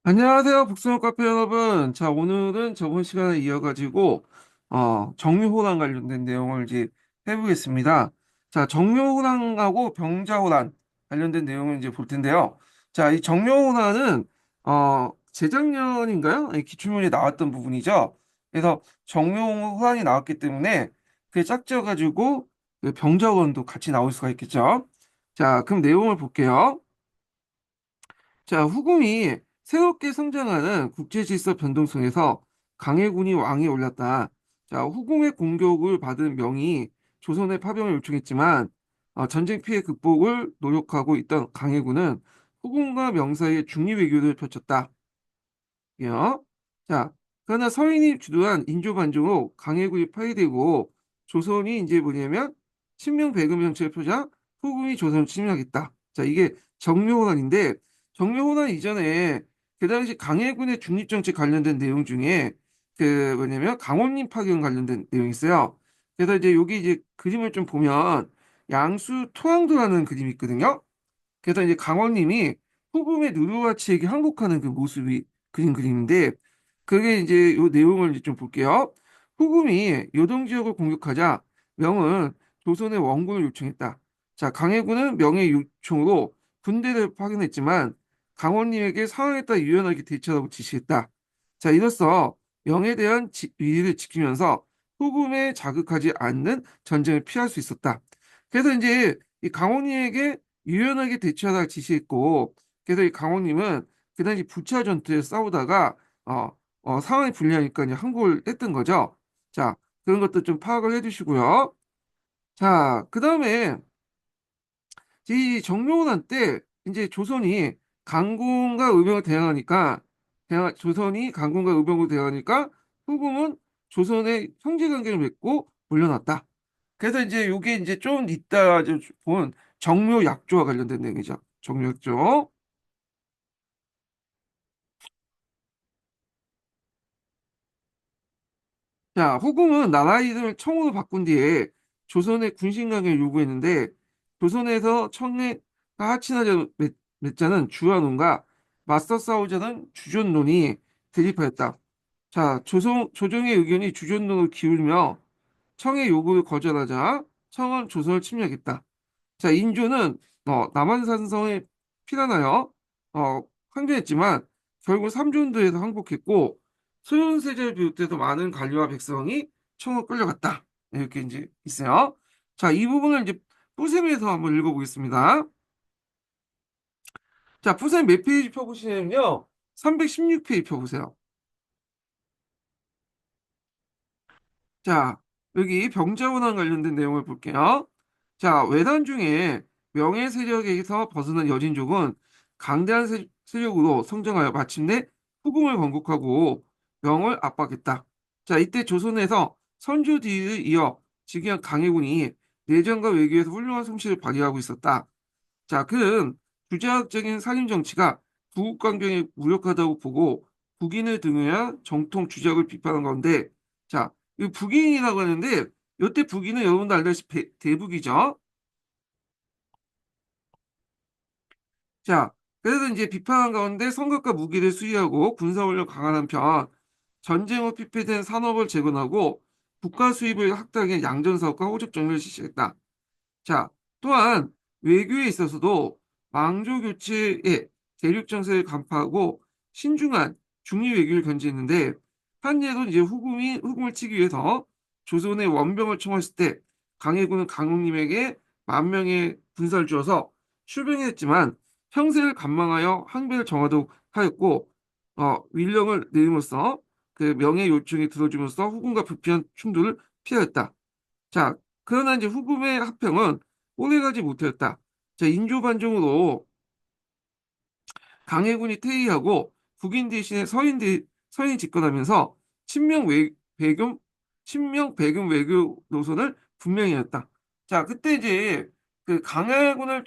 안녕하세요, 북스노 카페 여러분. 자, 오늘은 저번 시간에 이어가지고, 정유호랑 관련된 내용을 이제 해보겠습니다. 자, 정유호랑하고 병자호란 관련된 내용을 이제 볼 텐데요. 자, 이 정유호란은, 재작년인가요? 이 기출문제 나왔던 부분이죠. 그래서 정유호란이 나왔기 때문에 그게 짝지어가지고 그 병자호란도 같이 나올 수가 있겠죠. 자, 그럼 내용을 볼게요. 자, 후금이 새롭게 성장하는 국제질서 변동성에서 강해군이 왕위에 올랐다. 자, 후금의 공격을 받은 명이 조선의 파병을 요청했지만 전쟁 피해 극복을 노력하고 있던 강해군은 후금과 명 사이의 중립 외교를 펼쳤다. 요. 자, 그러나 서인이 주도한 인조 반정으로 강해군이 파괴되고 조선이 이제 뭐냐면 신명 배금 정책을 펴자 후금이 조선을 침략했다. 자, 이게 정묘호란인데 정묘호란 이전에 그 당시 강해군의 중립정책 관련된 내용 중에 그 뭐냐면 강원림 파견 관련된 내용이 있어요. 그래서 이제 여기 이제 그림을 좀 보면 양수 토항도라는 그림이 있거든요. 그래서 이제 강원님이 후금의 누르와치에게 항복하는 그 모습이 그린 그림인데 그게 이제 요 내용을 이제 좀 볼게요. 후금이 요동 지역을 공격하자 명은 조선의 원군을 요청했다. 자, 강해군은 명의 요청으로 군대를 파견했지만 강원님에게 상황에 따라 유연하게 대처하라고 지시했다. 자, 이로써 명에 대한 위의를 지키면서 후금에 자극하지 않는 전쟁을 피할 수 있었다. 그래서 이제 이 강원님에게 유연하게 대처하라 지시했고, 그래서 이 강호님은 그 당시 부차 전투에 싸우다가 상황이 불리하니까 이제 항복을 했던 거죠. 자, 그런 것도 좀 파악을 해주시고요. 자, 그 다음에 이 정묘호란 때 이제 조선이 강군과 의병을 대항하니까 조선이 강군과 의병을 대항하니까 후금은 조선의 형제 관계를 맺고 물러났다. 그래서 이제 이게 이제 좀 이따 이제 본 정묘약조와 관련된 내용이죠. 정묘약조. 자, 후금은 나라 이름을 청으로 바꾼 뒤에 조선의 군신 강을 요구했는데 조선에서 청에 하친하자 맺자는 주한론과 맞서 싸우자는 주존론이 대립하였다. 자, 조정의 의견이 주존론을 기울며 청의 요구를 거절하자 청은 조선을 침략했다. 자, 인조는 남한산성에 피난하여 항전했지만 결국 삼전도에서 항복했고 소현세자를 비롯해서 많은 관리와 백성이 청으로 끌려갔다. 네, 이렇게 이제 있어요. 자, 이 부분을 이제 푸셈에서 한번 읽어보겠습니다. 자, 푸셈 몇 페이지 펴보시냐면요. 316페이지 펴보세요. 자, 여기 병자호란 관련된 내용을 볼게요. 자, 외단 중에 명예 세력에서 벗어난 여진족은 강대한 세력으로 성장하여 마침내 후궁을 건국하고 명을 압박했다. 자, 이때 조선에서 선조 뒤를 이어 즉위한 강해군이 내정과 외교에서 훌륭한 솜씨를 발휘하고 있었다. 자, 그는 주자학적인 살림 정치가 부국 강경에 무력하다고 보고 북인을 등용한 정통 주작을 비판한 가운데 자, 이 북인이라고 하는데 이때 북인은 여러분도 알다시피 대북이죠. 자, 그래서 이제 비판한 가운데 선각과 무기를 수리하고 군사훈련 강화한 한편 전쟁 후 피폐된 산업을 재건하고 국가 수입을 확대하기 양전사업과 호적 정리를 실시했다. 자, 또한 외교에 있어서도 왕조 교체의 대륙 정세를 간파하고 신중한 중립 외교를 견지했는데 한 예로 이제 후금을 치기 위해서 조선의 원병을 청했을 때 강해군은 강릉님에게 10,000명의 군사를 주어서 출병했지만 형세를 관망하여 항배를 정하도록 하였고 윌령을 내림으로써 그 명예 요청이 들어줌으로써 후금과 불필요한 충돌을 피하였다. 자, 그러나 이제 후금의 합병은 오래가지 못하였다. 자, 인조반정으로 강해군이 퇴위하고 국인 대신에 서인이 집권하면서 친명 배금, 친명 배금 외교 노선을 분명히 했다. 자, 그때 이제 그 강해군을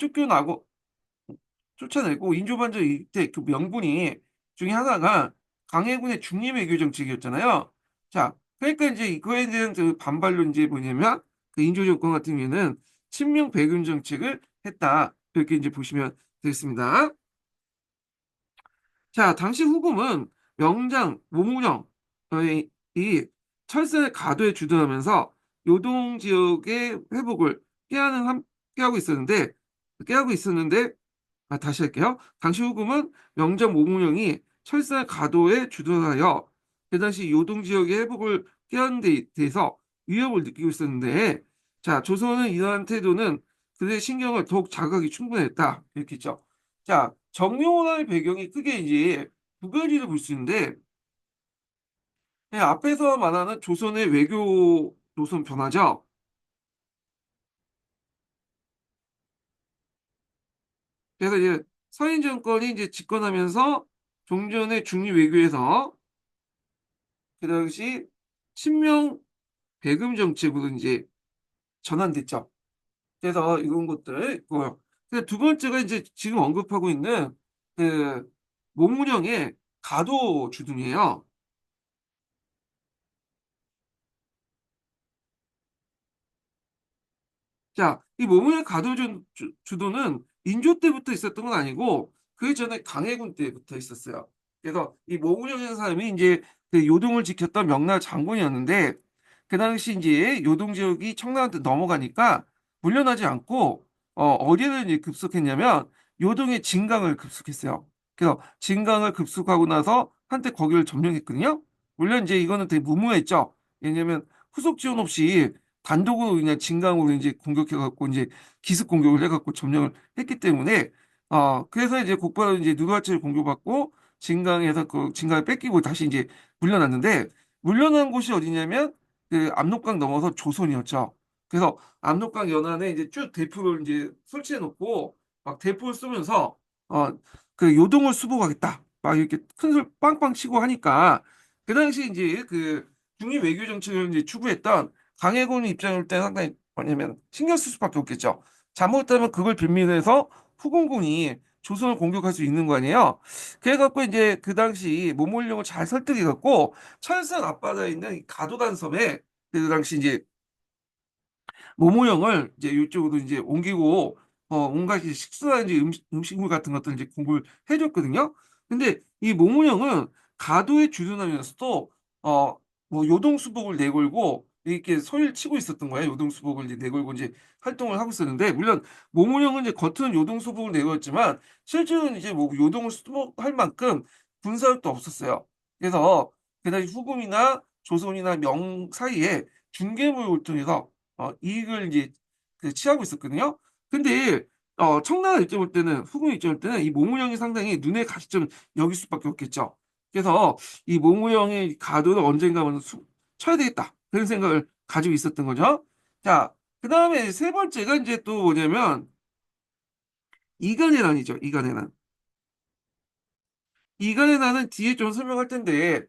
쫓아내고 인조반정 이때 그 명분이 중에 하나가 강해군의 중립 외교 정책이었잖아요. 자, 그러니까 이제 이거에 대한 그 반발로 이제 뭐냐면 그 인조 정권 같은 경우에는 친명 배금 정책을 했다. 이렇게 이제 보시면 되겠습니다. 자, 당시 후금은 명장, 모문영, 이 철새 가도에 주둔하면서 요동 지역의 회복을 깨하고 있었는데, 깨하고 있었는데, 다시 할게요. 당시 후금은 명장, 모문영이 철새 가도에 주둔하여 그 당시 요동 지역의 회복을 깨하는 데 대해서 위협을 느끼고 있었는데, 자, 조선은 이러한 태도는 그들의 신경을 더욱 자극하기 충분했다. 이렇게 있죠. 자, 정용화의 배경이 크게 이제 두 가지를 볼 수 있는데, 앞에서 말하는 조선의 외교 노선 변화죠. 그래서 이제 서인 정권이 이제 집권하면서 종전의 중리 외교에서 그 당시 친명 배금 정책으로 이제 전환됐죠. 그래서 이런 것들 있고요. 두 번째가 이제 지금 언급하고 있는 그 모문영의 가도 주둔이에요. 자, 이 모문의 가도전 주도는 인조 때부터 있었던 건 아니고 그 전에 강해군 때부터 있었어요. 그래서 이 모문이라는 사람이 이제 그 요동을 지켰던 명나라 장군이었는데 그 당시 이제 요동 지역이 청나라한테 넘어가니까 물러나지 않고 어디를 이제 급속했냐면 요동의 진강을 급속했어요. 그래서 진강을 급속하고 나서 한때 거기를 점령했거든요. 물론 이제 이거는 되게 무모했죠. 왜냐면 후속 지원 없이 단독으로 그냥 진강으로 이제 공격해갖고 이제 기습 공격을 해갖고 점령을 했기 때문에 그래서 이제 곧바로 이제 누르하치를 공격받고 진강에서 그 진강을 뺏기고 다시 이제 물러났는데 물러난 곳이 어디냐면 그 압록강 넘어서 조선이었죠. 그래서 압록강 연안에 이제 쭉 대포를 이제 설치해 놓고 막 대포를 쏘면서 어 그 요동을 수복하겠다 막 이렇게 큰 소리 빵빵 치고 하니까 그 당시 이제 그 중립 외교 정책을 이제 추구했던 강해군 입장일 때 상당히 뭐냐면 신경 쓸 수밖에 없겠죠. 잘못하면 그걸 빌미로 해서 후금군이 조선을 공격할 수 있는 거 아니에요. 그래갖고 이제 그 당시 모몰령을 잘 설득해갖고 철선 앞바다에 있는 이 가도단 섬에 그 당시 이제 모모형을 이제 이쪽으로 이제 옮기고 온갖 이제 식수라든지 음식물 같은 것들 이제 공부를 해줬거든요. 근데 이 모모형은 가도에 주둔하면서도 뭐 요동수복을 내걸고 이렇게 소리를 치고 있었던 거예요. 요동수복을 이제 내걸고 이제 활동을 하고 있었는데 물론 모모형은 이제 겉으로는 요동수복을 내걸었지만 실제로는 이제 뭐 요동을 수복할 만큼 군사력도 없었어요. 그래서 그다음에 후금이나 조선이나 명 사이에 중개무역을 통해서 이익을 이제 그 취하고 있었거든요. 근데 청나라 입장 볼 때는 후금 입장 볼 때는 이 모무영이 상당히 눈에 가시점 여길 수밖에 없겠죠. 그래서 이 모무영의 가도를 언젠가 한번 쳐야 되겠다 그런 생각을 가지고 있었던 거죠. 자, 그 다음에 세 번째가 이제 또 뭐냐면 이간의 난이죠. 이간의 난. 이간의 난은 뒤에 좀 설명할 텐데,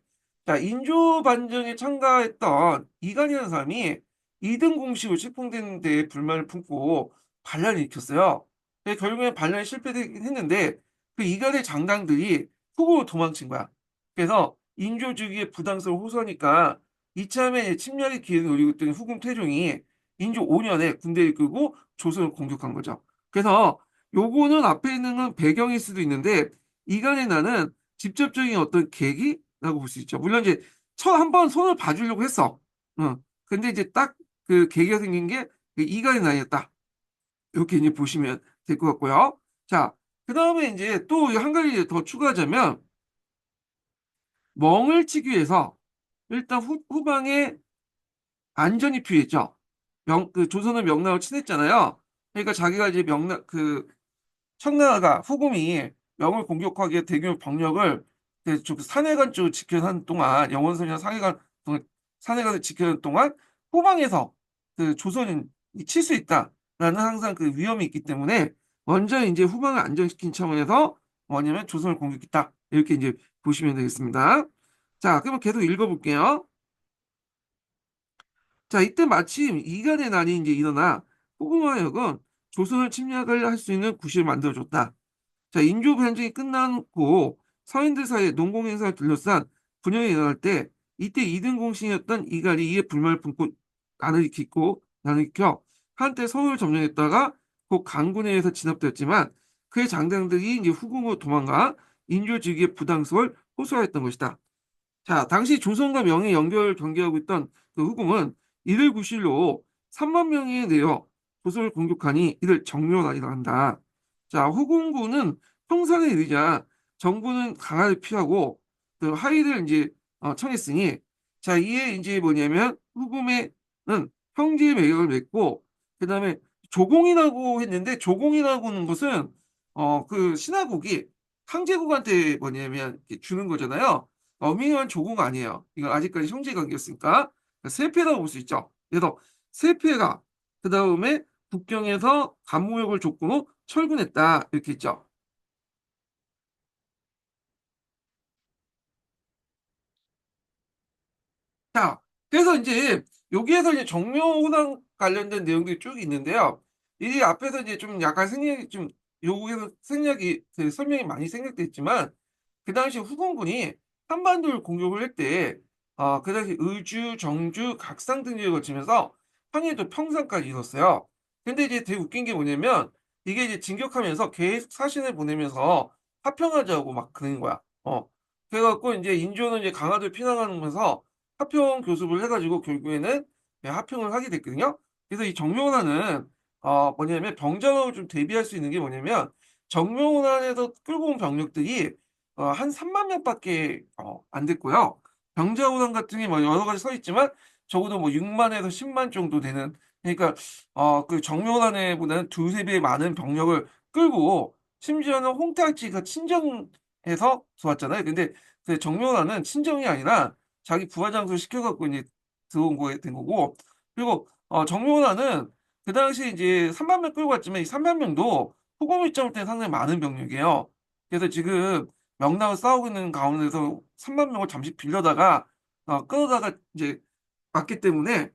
자, 인조 반정에 참가했던 이간이라는 사람이 2등 공식으로 책봉된 데 불만을 품고 반란을 일으켰어요. 결국엔 반란에 실패했긴 했는데, 그 이간의 장당들이 후보로 도망친 거야. 그래서 인조 즉위의 부당성을 호소하니까 이참에 침략의 기회를 노리고 있던 후금 태종이 인조 5년에 군대를 이끌고 조선을 공격한 거죠. 그래서 요거는 앞에 있는 건 배경일 수도 있는데, 이간의 나는 직접적인 어떤 계기라고 볼 수 있죠. 물론 이제 처음 한 번 손을 봐주려고 했어. 근데 이제 딱 그 계기가 생긴 게 이간의 나이였다. 이렇게 이제 보시면 될 것 같고요. 자, 그 다음에 이제 또 한 가지 더 추가하자면 멍을 치기 위해서 일단 후방에 안전이 필요했죠. 그 조선은 명나라와 친했잖아요. 그러니까 자기가 이제 청나라가 후금이 명을 공격하기에 대규모 병력을 그 산해관 쪽을 지켜는 동안 영원선이나 산해관을 지켜는 동안 후방에서 그 조선이 칠 수 있다라는 항상 그 위험이 있기 때문에 먼저 이제 후방을 안정시킨 차원에서 뭐냐면 조선을 공격했다 이렇게 이제 보시면 되겠습니다. 자, 그러면 계속 읽어볼게요. 자, 이때 마침 이간의 난이 이제 일어나 후금화역은 조선을 침략을 할 수 있는 구실을 만들어줬다. 자, 인조 변증이 끝나고 서인들 사이에 농공 행사를 둘러싼 분열이 일어날 때 이때 2등 공신이었던 이갈이 이에 불만을 품고 난을 일으켜 한때 서울을 점령했다가 곧 강군에 의해서 진압되었지만 그의 장장들이 이제 후금으로 도망가 인조 즉위의 부당성을 호소하였던 것이다. 자, 당시 조선과 명의 연결 경계하고 있던 그 후금은 이를 구실로 3만 명에 내어 조선을 공격하니 이를 정묘라이라 한다. 자, 후금군은 평산에 이르자 정부는 강화를 피하고 그 하의를 이제 청했으니, 자, 이에 이제 뭐냐면 후금에는 형제 매각을 맺고, 그다음에 조공이라고 했는데, 조공이라고 하는 것은 그 신하국이 상제국한테 뭐냐면 이렇게 주는 거잖아요. 엄밀한 조공 아니에요. 이건 아직까지 형제 관계였으니까 세패라고 볼 수 있죠. 그래서 세패가 그 다음에 국경에서 간무역을 조건으로 철군했다 이렇게 있죠. 자, 그래서 이제 여기에서 이제 정묘호랑 관련된 내용들이 쭉 있는데요. 이 앞에서 이제 좀 약간 생략이 좀 요구에서 생략이 그 설명이 많이 생략됐지만, 그 당시 후금군이 한반도를 공격을 할 때, 그 당시 의주, 정주, 각상 등지를 거치면서 항해도 평상까지 이뤘어요. 근데 이제 되게 웃긴 게 뭐냐면, 이게 이제 진격하면서 계속 사신을 보내면서 화평하자고 막 그러는 거야. 그래갖고 이제 인조는 이제 강화도를 피난하면서 하평 교습을 해가지고 결국에는 하평을 하게 됐거든요. 그래서 이 정명호란은 뭐냐면 병자호를 좀 대비할 수 있는 게 뭐냐면, 정명호란에서 끌고 온 병력들이 한 3만 명밖에 안 됐고요. 병자호란 같은 게 뭐 여러 가지 서 있지만 적어도 뭐 6만에서 10만 정도 되는, 그러니까 그 정명호란에보다는 두세 배 많은 병력을 끌고, 심지어는 홍탈지가 친정에서 들어왔잖아요. 근데 그 정명호란은 친정이 아니라 자기 부하장수 시켜갖고 이제 들어온 거에 된 거고, 그리고 정묘호나는 그 당시 이제 3만 명 끌고 왔지만 이 3만 명도 후금 입장을 때는 상당히 많은 병력이에요. 그래서 지금 명나라 싸우고 있는 가운데서 3만 명을 잠시 빌려다가 끌어다가 이제 왔기 때문에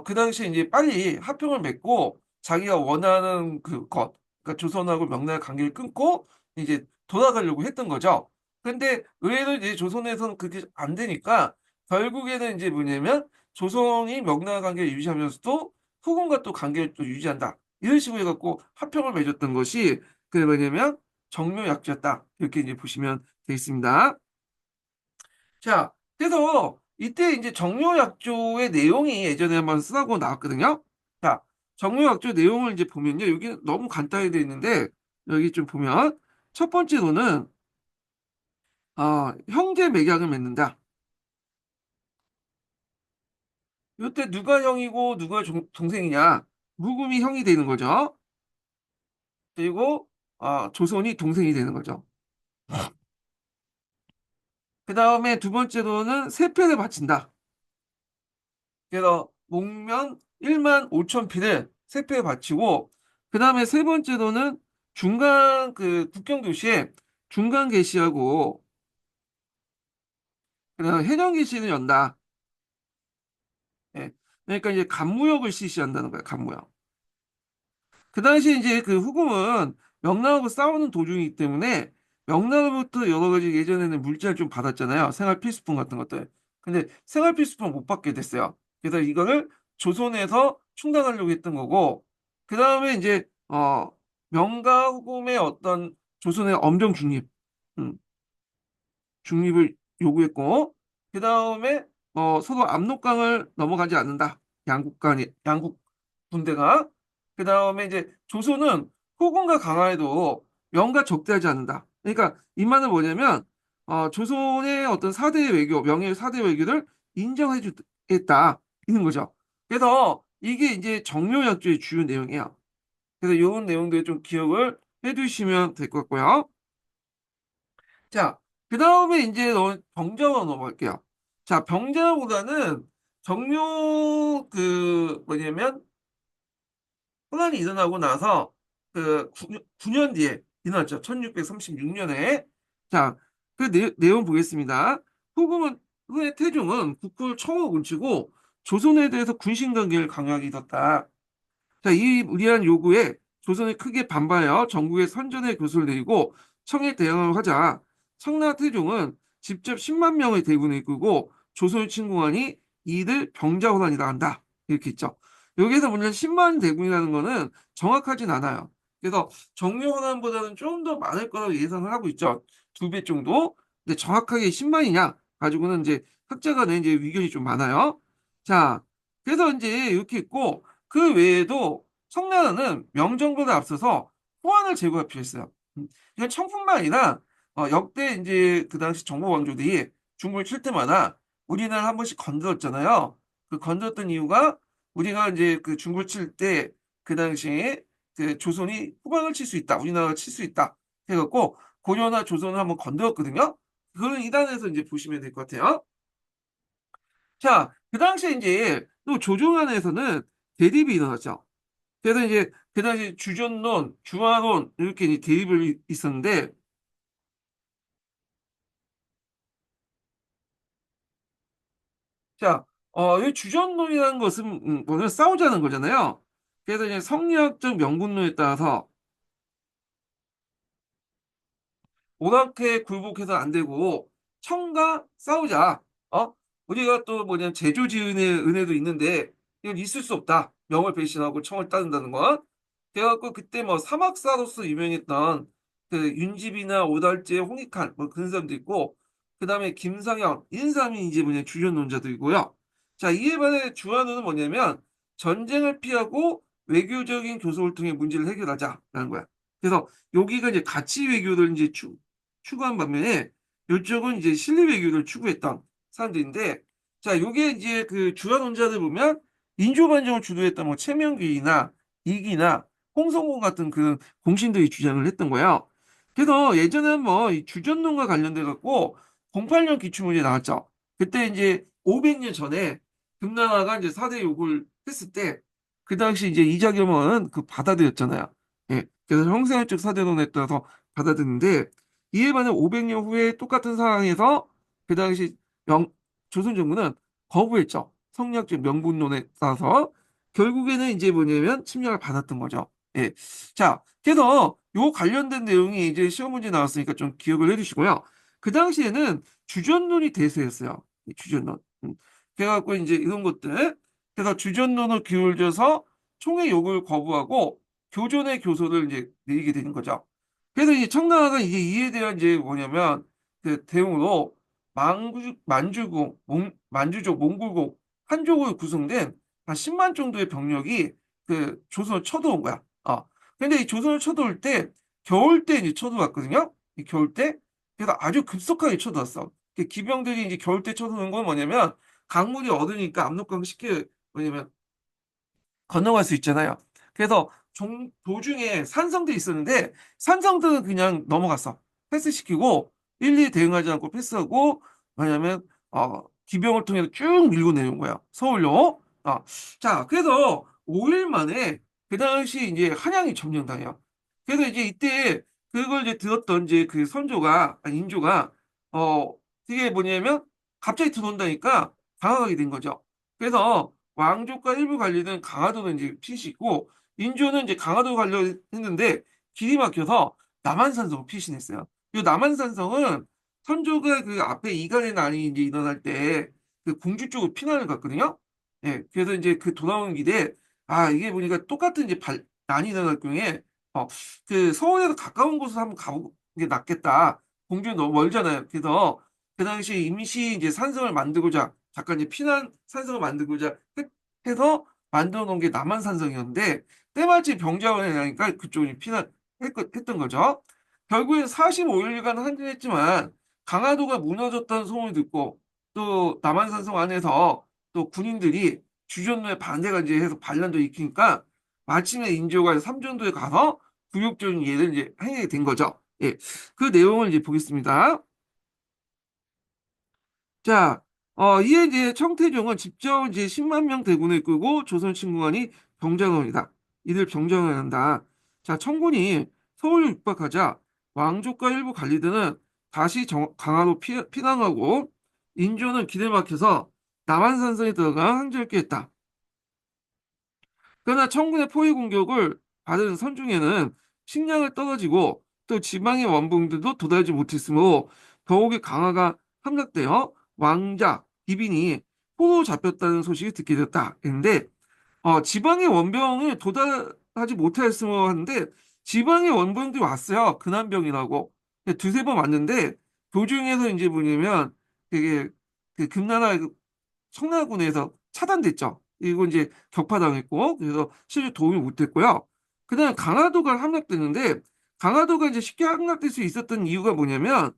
그 당시에 이제 빨리 합병을 맺고 자기가 원하는 그것, 그러니까 조선하고 명나라 관계를 끊고 이제 돌아가려고 했던 거죠. 근데 의외로 이제 조선에서는 그게 안 되니까 결국에는 이제 뭐냐면 조선이 명나라 관계를 유지하면서도 후금과 또 관계를 또 유지한다. 이런 식으로 해갖고 합병을 맺었던 것이 그 뭐냐면 정묘약조였다. 이렇게 이제 보시면 되겠습니다. 자, 그래서 이때 이제 정묘약조의 내용이 예전에 한번 쓰라고 나왔거든요. 자, 정묘약조 내용을 이제 보면요. 여기 너무 간단히 되어 있는데 여기 좀 보면 첫 번째로는 형제 맥약을 맺는다. 이때 누가 형이고 누가 동생이냐? 묵음이 형이 되는 거죠. 그리고 조선이 동생이 되는 거죠. 그 다음에 두 번째로는 세패를 바친다. 그래서 목면 1만 5천 피를 세패에 바치고, 그 다음에 세 번째로는 중간 그 국경 도시에 중간 계시하고 그다음에 해전 계시를 연다. 예. 그러니까 이제 간무역을 실시한다는 거야. 간무역. 그 당시에 이제 그 후금은 명나라하고 싸우는 도중이기 때문에 명나라부터 여러 가지 예전에는 물자를 좀 받았잖아요. 생활 필수품 같은 것들. 근데 생활 필수품 못 받게 됐어요. 그래서 이거를 조선에서 충당하려고 했던 거고, 그 다음에 이제 명가 후금의 어떤 조선의 엄정 중립, 음, 중립을 요구했고, 그 다음에 서로 압록강을 넘어가지 않는다. 양국 군대가. 그 다음에 이제 조선은 후금과 강화에도 명과 적대하지 않는다. 그러니까 이 말은 뭐냐면 조선의 어떤 사대 외교, 명예의 사대 외교를 인정해 주겠다. 있는 거죠. 그래서 이게 이제 정묘약조의 주요 내용이에요. 그래서 이런 내용들 좀 기억을 해두시면 될 것 같고요. 자, 그 다음에 이제 병자로 넘어갈게요. 자, 병자보다는 정묘 그 뭐냐면 혼란이 일어나고 나서 그 9년 뒤에 일어났죠. 1636년에. 자, 그 내용 보겠습니다. 후금은 후에 태종은 국군을 청호 군치고 조선에 대해서 군신 관계를 강요하게 되었다. 자, 이 무리한 요구에 조선이 크게 반발하여 전국에 선전의 교수를 내리고 청에 대항을 하자 청나 태종은 직접 10만 명의 대군을 이끌고 조선을 침공하니 이들 병자호란이라 한다. 이렇게 있죠. 여기에서 문제는 10만 대군이라는 거는 정확하진 않아요. 그래서 정유현함보다는 좀 더 많을 거라고 예상을 하고 있죠. 2배 정도. 근데 정확하게 10만이냐 가지고는 이제 학자 간에 이제 의견이 좀 많아요. 자, 그래서 이제 이렇게 있고 그 외에도 청나라는 명정보다 앞서서 호안을 제거할 필요했어요. 이건 청뿐만 아니라 역대 이제 그 당시 정보 왕조들이 중국을 칠 때마다 우리나라 한 번씩 건드렸잖아요. 그 건드렸던 이유가 우리가 이제 그 중국을 칠 때 그 당시에 그 조선이 후방을 칠 수 있다. 우리나라가 칠 수 있다. 해갖고 고려나 조선을 한번 건드렸거든요. 그거는 이단에서 이제 보시면 될 것 같아요. 자, 그 당시에 이제 또 조정안에서는 대립이 일어났죠. 그래서 이제 그 당시 주전론, 주화론 이렇게 이제 대립을 있었는데 자, 이 주전론이라는 것은 뭐냐 싸우자는 거잖아요. 그래서 이제 성리학적 명분론에 따라서 모나크에 굴복해서 안 되고 청과 싸우자. 어? 우리가 또 뭐냐 제조지은의 은혜도 있는데 이건 있을 수 없다. 명을 배신하고 청을 따른다는 건. 그래갖고 그때 뭐 사막사로서 유명했던 그 윤집이나 오달재, 홍익한 뭐 그런 사람도 있고 그다음에 김상현 이런 사람이 이제 뭐냐 주전론자들이고요. 자, 이에 반해 주한우는 뭐냐면 전쟁을 피하고 외교적인 교섭을 통해 문제를 해결하자라는 거야. 그래서 여기가 이제 가치 외교를 이제 추구한 반면에 이쪽은 이제 실리 외교를 추구했던 사람들인데 자, 요게 이제 그 주한 원자들 보면 인조반정을 주도했던 뭐 최명길이나 이기나 홍성공 같은 그 공신들이 주장을 했던 거예요. 그래서 예전에는 뭐 이 주전론과 관련돼 갖고 08년 기출문제 나왔죠. 그때 이제 500년 전에 금나라가 이제 4대 욕을 했을 때 그 당시 이제 이자겸은 그 받아들였잖아요. 예. 그래서 형사회적 사대론에 따라서 받아들였는데 이에 반해 500년 후에 똑같은 상황에서 그 당시 조선 정부는 거부했죠. 성리학적 명분론에 따라서 결국에는 이제 뭐냐면 침략을 받았던 거죠. 예. 자, 그래서 요 관련된 내용이 이제 시험 문제 나왔으니까 좀 기억을 해주시고요. 그 당시에는 주전론이 대세였어요. 이 주전론. 그래갖고 이제 이런 것들. 그래서 주전론을 기울여서 총의 요구를 거부하고 교전의 교서를 이제 내리게 되는 거죠. 그래서 이제 청나라가 이제 이에 대한 이제 뭐냐면 그 대응으로 만주족, 몽골국, 한족으로 구성된 한 10만 정도의 병력이 그 조선을 쳐들어온 거야. 근데 이 조선을 쳐들어올 때 겨울 때 이제 쳐들어왔거든요. 이 겨울 때. 그래서 아주 급속하게 쳐들어왔어. 그 기병들이 이제 겨울 때 쳐들어오는 건 뭐냐면 강물이 얼으니까 압록강 쉽게 뭐냐면 건너갈 수 있잖아요. 그래서 도중에 산성들이 있었는데 산성들은 그냥 넘어갔어. 패스시키고 일일이 대응하지 않고 패스하고 왜냐면 기병을 통해서 쭉 밀고 내려온 거야. 서울로. 자, 그래서 5일 만에 그 당시 이제 한양이 점령당해요. 그래서 이제 이때 그걸 이제 들었던 이제 그 선조가 아니 인조가 그게 뭐냐면 갑자기 들어온다니까 당황하게 된 거죠. 그래서 왕족과 일부 관리는 강화도는 이제 피시고 인조는 이제 강화도 가려고 했는데 길이 막혀서 남한산성을 피신했어요. 이 남한산성은 선조가 그 앞에 이간의 난이 이제 일어날 때 그 공주 쪽으로 피난을 갔거든요. 예, 그래서 이제 그 돌아오는 길에 이게 보니까 똑같은 이제 난이 일어날 경우에 그 서울에서 가까운 곳으로 한번 가보는 게 낫겠다. 공주는 너무 멀잖아요. 그래서 그 당시에 임시 이제 산성을 만들고자 잠깐 이제 피난 산성을 만들고자 해서 만들어 놓은 게 남한산성이었는데 때마침 병자호란이 나니까 그쪽이 피난했던 거죠. 결국엔 45일간 항전했지만 강화도가 무너졌다는 소문이 듣고 또 남한산성 안에서 또 군인들이 주전부에 반대가 이제 해서 반란도 일으키니까 마침내 인조가 삼전도에 가서 굴욕적인 예를 이제 행하게 된 거죠. 예, 그 내용을 이제 보겠습니다. 자, 이에 이제 청태종은 직접 이제 10만 명 대군을 끄고 조선 침공하니 병장원이다. 이들 병장을 한다. 자, 청군이 서울을 육박하자 왕족과 일부 관리들은 다시 강화로 피난하고 인조는 기대 막혀서 남한산성에 들어가 항쟁을 했다. 그러나 청군의 포위 공격을 받은 선중에는 식량을 떨어지고 또 지방의 원봉들도 도달하지 못했으므로 더욱이 강화가 함락되어 왕자, 비빈이 포로 잡혔다는 소식을 듣게 되었다. 했는데 지방의 원병을 도달하지 못하였으므로 하는데 지방의 원병들이 왔어요. 근한병이라고. 두세 번 왔는데 도중에서 이제 뭐냐면 되게 그 금나라 그 청라군에서 차단됐죠. 이거 이제 격파당했고 그래서 실제 도움이 못됐고요. 그다음 강화도가 함락됐는데 강화도가 이제 쉽게 함락될 수 있었던 이유가 뭐냐면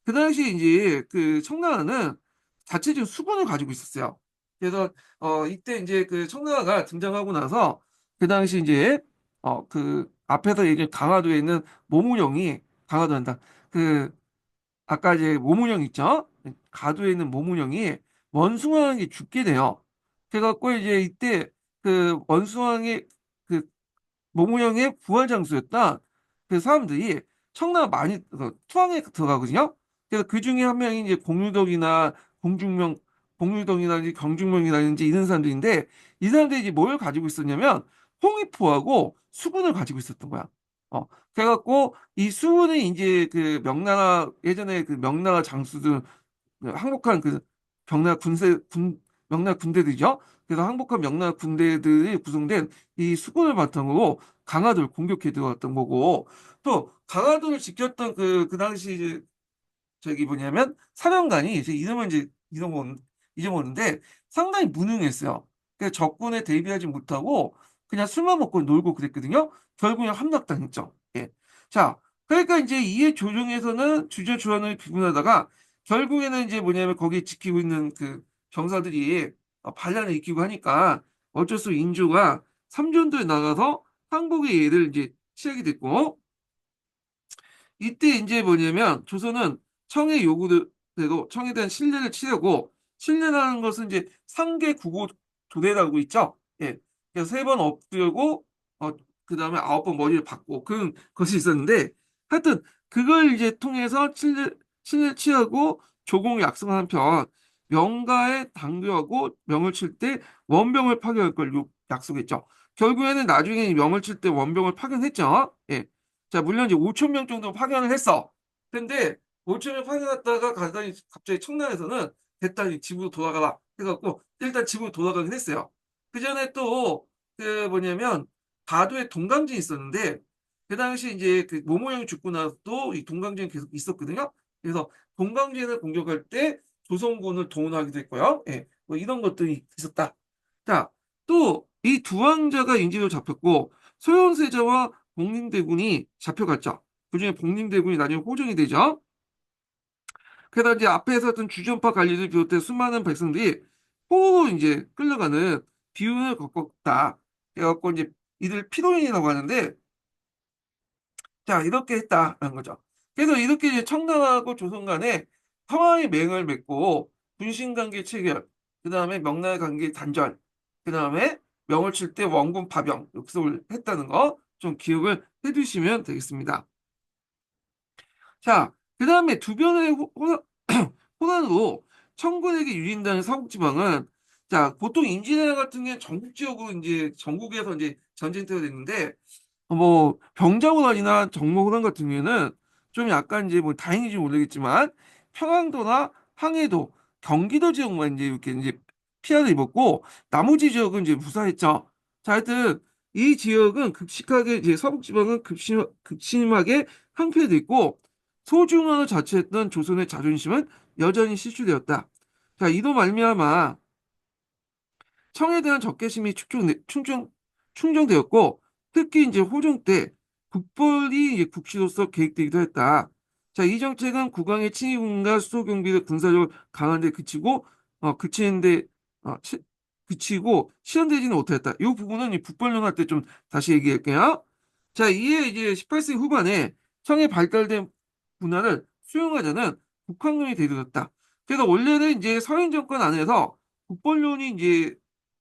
그 당시 이제 그 청나라는 자체적인 수군을 가지고 있었어요. 그래서 이때 이제 그 청나라가 등장하고 나서 그 당시 이제 그 앞에서 얘기한 강화도에 있는 모문영이 강화도한다. 그 아까 이제 모문영 있죠? 가도에 있는 모문영이 원숭아에게 죽게 돼요. 그래갖고 이제 이때 그 원숭아의 그 모문영의 부활 장소였다. 그 사람들이 청나라 많이 투항에 들어가거든요. 그래서 그 중에 한 명이 이제 공유덕이나 공중명, 공유덕이라든지 경중명이라든지 이런 사람들인데 이 사람들이 이제 뭘 가지고 있었냐면 홍위포하고 수군을 가지고 있었던 거야. 그래갖고 이 수군이 이제 그 명나라 예전에 그 명나라 장수들 항복한 그 명나라 명나라 군대들이죠. 그래서 항복한 명나라 군대들이 구성된 이 수군을 바탕으로 강화도를 공격해 들어왔던 거고 또 강화도를 지켰던 그 당시 이제 저기 뭐냐면 사령관이 이제 이름은 이제 잊어먹는데 상당히 무능했어요. 그래서 적군에 대비하지 못하고 그냥 술만 먹고 놀고 그랬거든요. 결국엔 함락당했죠. 예. 자, 그러니까 이제 이해 조정에서는 주저 주안을 비문하다가 결국에는 이제 뭐냐면 거기 지키고 있는 그 병사들이 반란을 일으키고 하니까 어쩔 수 없이 인조가 삼전도에 나가서 항복의 예를 이제 취하게 됐고 이때 이제 뭐냐면 조선은 청의 요구대로 청에 대한 신뢰를 치려고 신뢰라는 것은 이제 상계 구고 도대라고 있죠. 예. 그래서 세 번 엎드리고 그다음에 아홉 번 머리를 박고 그런 것이 있었는데 하여튼 그걸 이제 통해서 신뢰 취하고 조공 약속을 한편 명가에 당교하고 명을 칠 때 원병을 파견할 걸 약속했죠. 결국에는 나중에 명을 칠 때 원병을 파견했죠. 예. 자, 물론 이제 5천 명 정도 파견을 했어. 근데 5천 명 파견했다가 가다니 갑자기 청라에서는 됐다, 이 집으로 돌아가라 해갖고 일단 집으로 돌아가긴 했어요. 그 전에 또 그 뭐냐면 가도에 동강진이 있었는데 그 당시 이제 그 모모영이 죽고 나서도 이 동강진이 계속 있었거든요. 그래서 동강진을 공격할 때 조선군을 동원하기도 했고요. 예, 뭐 이런 것들이 있었다. 자, 또 이 두 왕자가 인질로 잡혔고 소현세자와 복림대군이 잡혀갔죠. 그중에 복림대군이 나중에 호정이 되죠. 그러다 이제 앞에 있었던 주전파 관리를 비롯해 수많은 백성들이 포로로 이제 끌려가는 비운을 겪었다. 그래갖고 이제 이들 피로인이라고 하는데 자 이렇게 했다라는 거죠. 그래서 이렇게 이제 청나라하고 조선 간에 평화의 맹을 맺고 분신관계 체결, 그 다음에 명나라 관계 단절, 그 다음에 명을 칠 때 원군 파병 역습을 했다는 거 좀 기억을 해두시면 되겠습니다. 자, 그 다음에 두 변의 호란으로 청군에게 유린다는 서북지방은 자, 보통 임진왜란 같은 경우는 전국 지역으로 이제 전국에서 이제 전쟁터가 됐는데 뭐 병자호란이나 정모호란 같은 경우에는 좀 약간 이제 뭐 다행인지 모르겠지만 평안도나 항해도, 경기도 지역만 이제 이렇게 이제 피해를 입었고 나머지 지역은 이제 무사했죠. 자, 하여튼 이 지역은 급식하게 이제 서북지방은 극심하게 항폐됐고 소중원을 자처했던 조선의 자존심은 여전히 실추되었다. 자, 이로 말미암아 청에 대한 적개심이 충정되었고 특히 이제 호종 때 국벌이 이제 국시로서 계획되기도 했다. 자, 이 정책은 국왕의 친위군과 수도 경비를 군사적으로 강한 데 그치는데 그치고 실현되지는 못했다. 이 부분은 이 국벌론 할 때 좀 다시 얘기할게요. 자, 이에 이제 18세기 후반에 청의 발달된 문화를 수용하자는 북한론이 대두됐다. 그래서 원래는 이제 서인 정권 안에서 국벌론이 이제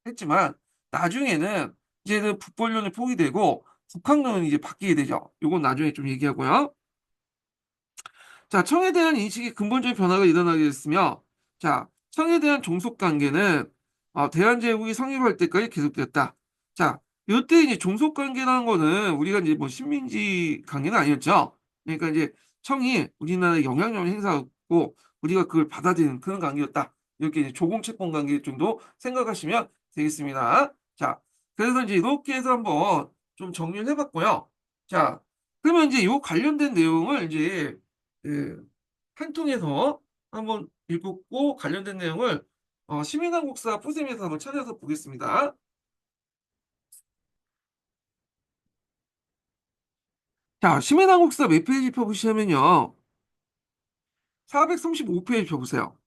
했지만 나중에는 이제는 북벌론이 포기되고 북한론이 이제 바뀌게 되죠. 이건 나중에 좀 얘기하고요. 자, 청에 대한 인식의 근본적인 변화가 일어나게 됐으며, 자, 청에 대한 종속 관계는 대한제국이 성립할 때까지 계속됐다. 자, 이때 이제 종속 관계라는 거는 우리가 이제 뭐 식민지 관계는 아니었죠. 그러니까 이제 청이 우리나라에 영향력을 행사하고 우리가 그걸 받아들이는 그런 관계였다. 이렇게 이제 조공채권 관계 정도 생각하시면 되겠습니다. 자, 그래서 이제 이렇게 해서 한번 좀 정리를 해봤고요. 자, 그러면 이제 요 관련된 내용을 이제 그 한 통에서 한번 읽고 관련된 내용을 시민한국사 포샘에서 한번 찾아서 보겠습니다. 자, 시민한국사 몇 페이지 펴보시면요. 435페이지 펴보세요.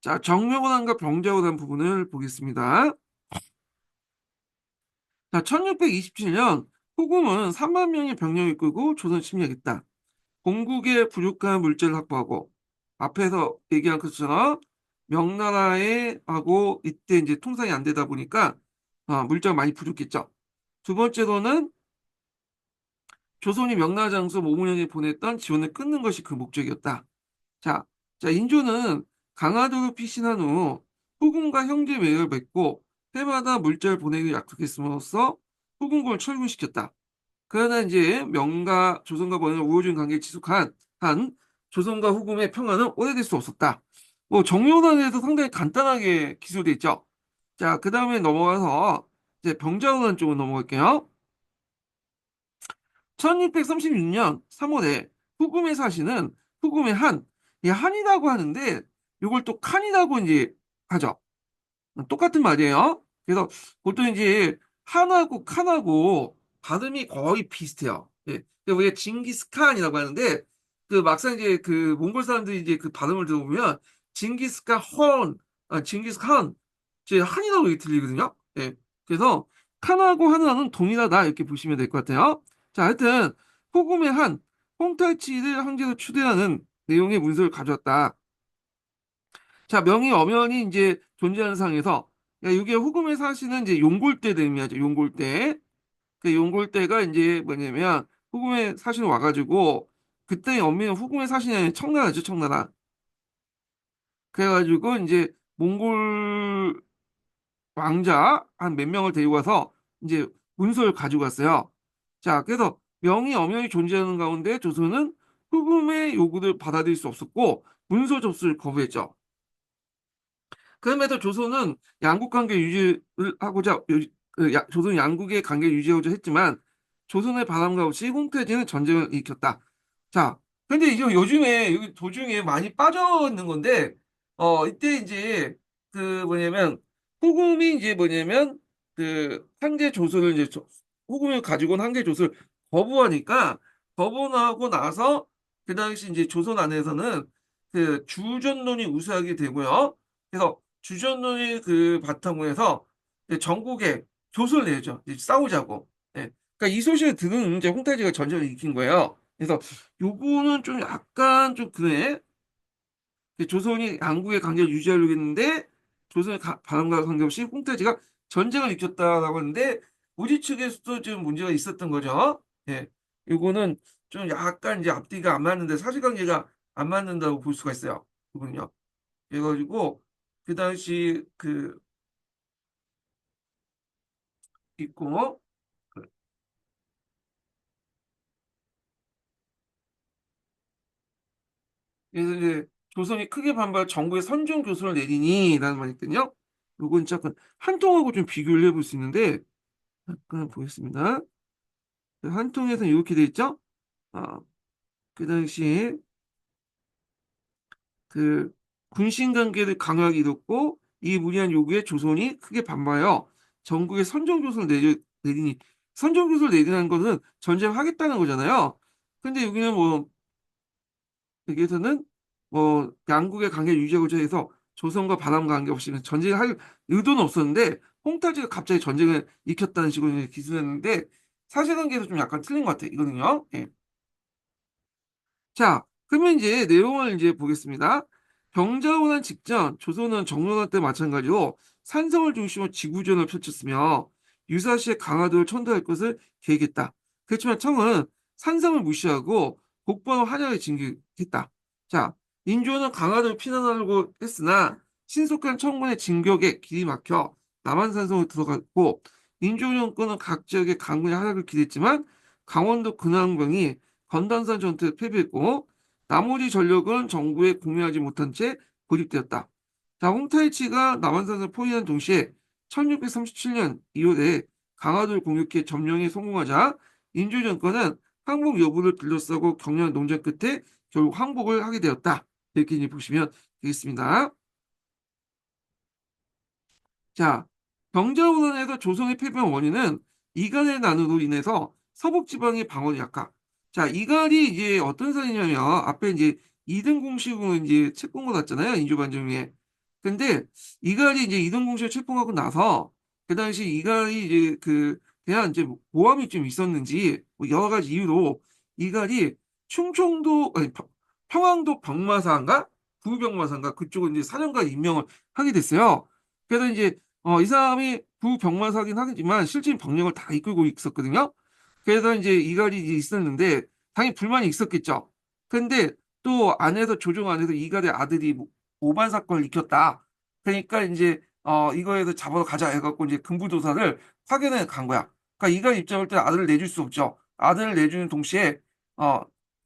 자, 정명원안과 병자호란 부분을 보겠습니다. 자, 1627년 후금은 3만 명의 병력을 이끌고 조선 침략했다. 본국의 부족한 물자를 확보하고 앞에서 얘기한 것처럼 명나라에 하고 이때 이제 통상이 안 되다 보니까 물자가 많이 부족했죠. 두 번째로는 조선이 명나라 장수 모문영에 보냈던 지원을 끊는 것이 그 목적이었다. 자, 인조는 강화도로 피신한 후 후금과 형제 매를 맺고 해마다 물자를 보내기 약속했음으로써 후금군을 철군시켰다. 그러나 이제 조선과 번의 우호적인 관계를 지속한 조선과 후금의 평화는 오래될 수 없었다. 뭐 정리호단에서 상당히 간단하게 기술돼 있죠. 자, 그 다음에 넘어가서 이제 병자호란 쪽으로 넘어갈게요. 1636년 3월에 후금의 사신은 후금의 이 한이라고 하는데 이걸 또 칸이라고 이제 하죠. 똑같은 말이에요. 그래서 보통 이제 한하고 칸하고 발음이 거의 비슷해요. 예. 우리가 징기스칸이라고 하는데 그 막상 이제 그 몽골 사람들이 이제 그 발음을 들어보면 징기스칸, 이제 한이라고 이렇게 들리거든요. 예. 그래서 칸하고 한하는 동일하다 이렇게 보시면 될 것 같아요. 자, 하여튼 후금의 홍탈치를 황제로 추대하는 내용의 문서를 가져왔다. 자, 명의 엄연히 이제 존재하는 상에서, 야, 이게 후금의 사실은 이제 용골대를 의미하죠. 용골대. 그 용골대가 이제 뭐냐면, 후금의 사신이 와가지고, 그때 엄밀히 후금의 사신이 아니라 청나라죠, 청나라. 그래가지고, 이제, 몽골 왕자 한 몇 명을 데리고 와서, 이제, 문서를 가지고 왔어요. 자, 그래서 명의 엄연히 존재하는 가운데 조선은 후금의 요구를 받아들일 수 없었고, 문서 접수를 거부했죠. 그럼에도 조선은 양국 관계 유지를 하고자 조선 양국의 관계를 유지하고자 했지만 조선의 바람과 없이 홍태진은 전쟁을 일으켰다. 자, 근데 이제 요즘에 여기 도중에 많이 빠져 있는 건데 이때 이제 그 뭐냐면 후금이 이제 뭐냐면 그 황제 조선을 이제 후금을 가지고 온 황제 조선을 거부하니까 거부하고 나서 그 당시 이제 조선 안에서는 그 주전론이 우세하게 되고요. 그래서 주전론의 그 바탕으로 해서 이제 전국에 조소를 내죠. 이제 싸우자고. 예. 그러니까 이 소식을 들은 이제 홍타지가 전쟁을 일으킨 거예요. 그래서 요거는 좀 약간 좀 그래. 조선이 양국의 관계를 유지하려고 했는데 조선의 반응과 관계없이 홍타지가 전쟁을 일으켰다라고 하는데 우리 측에서도 좀 문제가 있었던 거죠. 예. 요거는 좀 약간 이제 앞뒤가 안 맞는데 사실관계가 안 맞는다고 볼 수가 있어요. 그분요. 그래가지고 그 당시 그 있고 그래서 이제 조선이 크게 반발 정부의 선종 교수를 내리니라는 말이 있거든요. 요건 잠깐 한통하고 좀 비교를 해볼 수 있는데 잠깐 보겠습니다. 한통에서 이렇게 돼 있죠. 아, 그 당시 그 군신 관계를 강하게 이뤘고 이 무리한 요구에 조선이 크게 반발하여 전국에 선종 교수를 내리니 선종 교수를 내리는 것은 전쟁하겠다는 거잖아요. 근데 여기는 뭐 여기에서는 뭐 양국의 관계를 유지하고자 해서 조선과 바람과 관계없이 전쟁할 의도는 없었는데 홍타지가 갑자기 전쟁을 일으켰다는 식으로 이제 기술했는데 사실관계에서 좀 약간 틀린 것 같아요. 이거는요. 예. 자, 그러면 이제 내용을 이제 보겠습니다. 병자호란 직전 조선은 정론한 때 마찬가지로 산성을 중심으로 지구전을 펼쳤으며 유사시에 강화도를 천도할 것을 계획했다. 그렇지만 청은 산성을 무시하고 국번을 환영에 진격했다. 자, 인조는 강화도를 피난하려고 했으나 신속한 청군의 진격에 길이 막혀 남한산성으로 들어갔고 인조 정권은 각 지역의 강군의 하락을 기대했지만 강원도 근황병이 건단산 전투에 패배했고 나머지 전력은 정부에 공유하지 못한 채 고립되었다. 자, 홍타이치가 남한산을 포위한 동시에 1637년 2월에 강화도를 공격해 점령에 성공하자 인조 정권은 항복 여부를 둘러싸고 격렬한 논쟁 끝에 결국 항복을 하게 되었다. 이렇게 이제 보시면 되겠습니다. 자, 병자호란에서 조선의 패배의 원인은 이갈의 난으로 인해서 서북 지방의 방어력 약화. 자, 이갈이 이제 어떤 사이냐면 앞에 이제 2등 공식으로 이제 책봉을 났잖아요. 인조반정에. 근데 이갈이 이제 2등 공식을 책봉하고 나서 그 당시 이갈이 이제 그 대한 이제 모함이 좀 있었는지 뭐 여러 가지 이유로 이갈이 충청도 아니 평안도 병마사인가 부병마사인가 그쪽은 이제 사령관 임명을 하게 됐어요. 그래서 이제 이 사람이 부병마사긴 하겠지만 실질 병력을 다 이끌고 있었거든요. 그래서 이제 이갈이 있었는데 당연히 불만이 있었겠죠. 근데 또 안에서 조정 안에서 이갈의 아들이 오반 사건을 일으켰다. 그러니까 이제 이거에서 잡아서 가자 해갖고 이제 금부도사를 파견해 간 거야. 그러니까 이갈 입장을 때 아들을 내줄 수 없죠. 아들을 내주는 동시에 어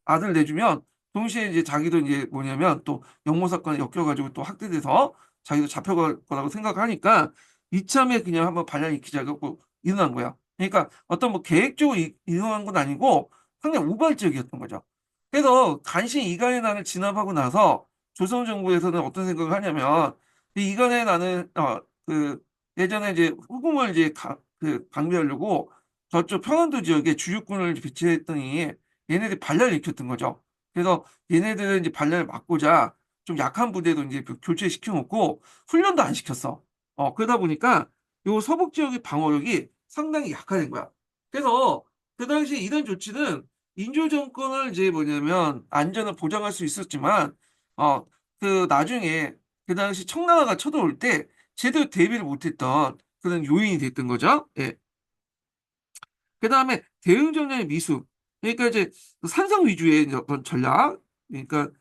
아들을 내주면 동시에 이제 자기도 이제 뭐냐면 또 영모 사건에 엮여가지고 또 학대돼서 자기도 잡혀갈 거라고 생각하니까 이참에 그냥 한번 반란일으키자 갖고 일어난 거야. 그러니까 어떤 뭐 계획적으로 일어난 건 아니고 상당히 우발적이었던 거죠. 그래서 간신히 이간의 난을 진압하고 나서 조선 정부에서는 어떤 생각을 하냐면 이 이간의 난을 그 예전에 이제 후금을 이제 방비하려고 저쪽 평안도 지역에 주력군을 배치했더니 얘네들이 반란을 일으켰던 거죠. 그래서 얘네들은 이제 반란을 막고자 좀 약한 부대도 이제 교체시켜 놓고 훈련도 안 시켰어. 그러다 보니까 요 서북 지역의 방어력이 상당히 약화된 거야. 그래서 그 당시 이런 조치는 인조 정권을 이제 뭐냐면 안전을 보장할 수 있었지만 그 나중에 그 당시 청나라가 쳐들어올 때 제대로 대비를 못했던 그런 요인이 됐던 거죠. 예. 그 다음에 대응 전략의 미숙. 그러니까 이제 산성 위주의 어떤 전략. 그러니까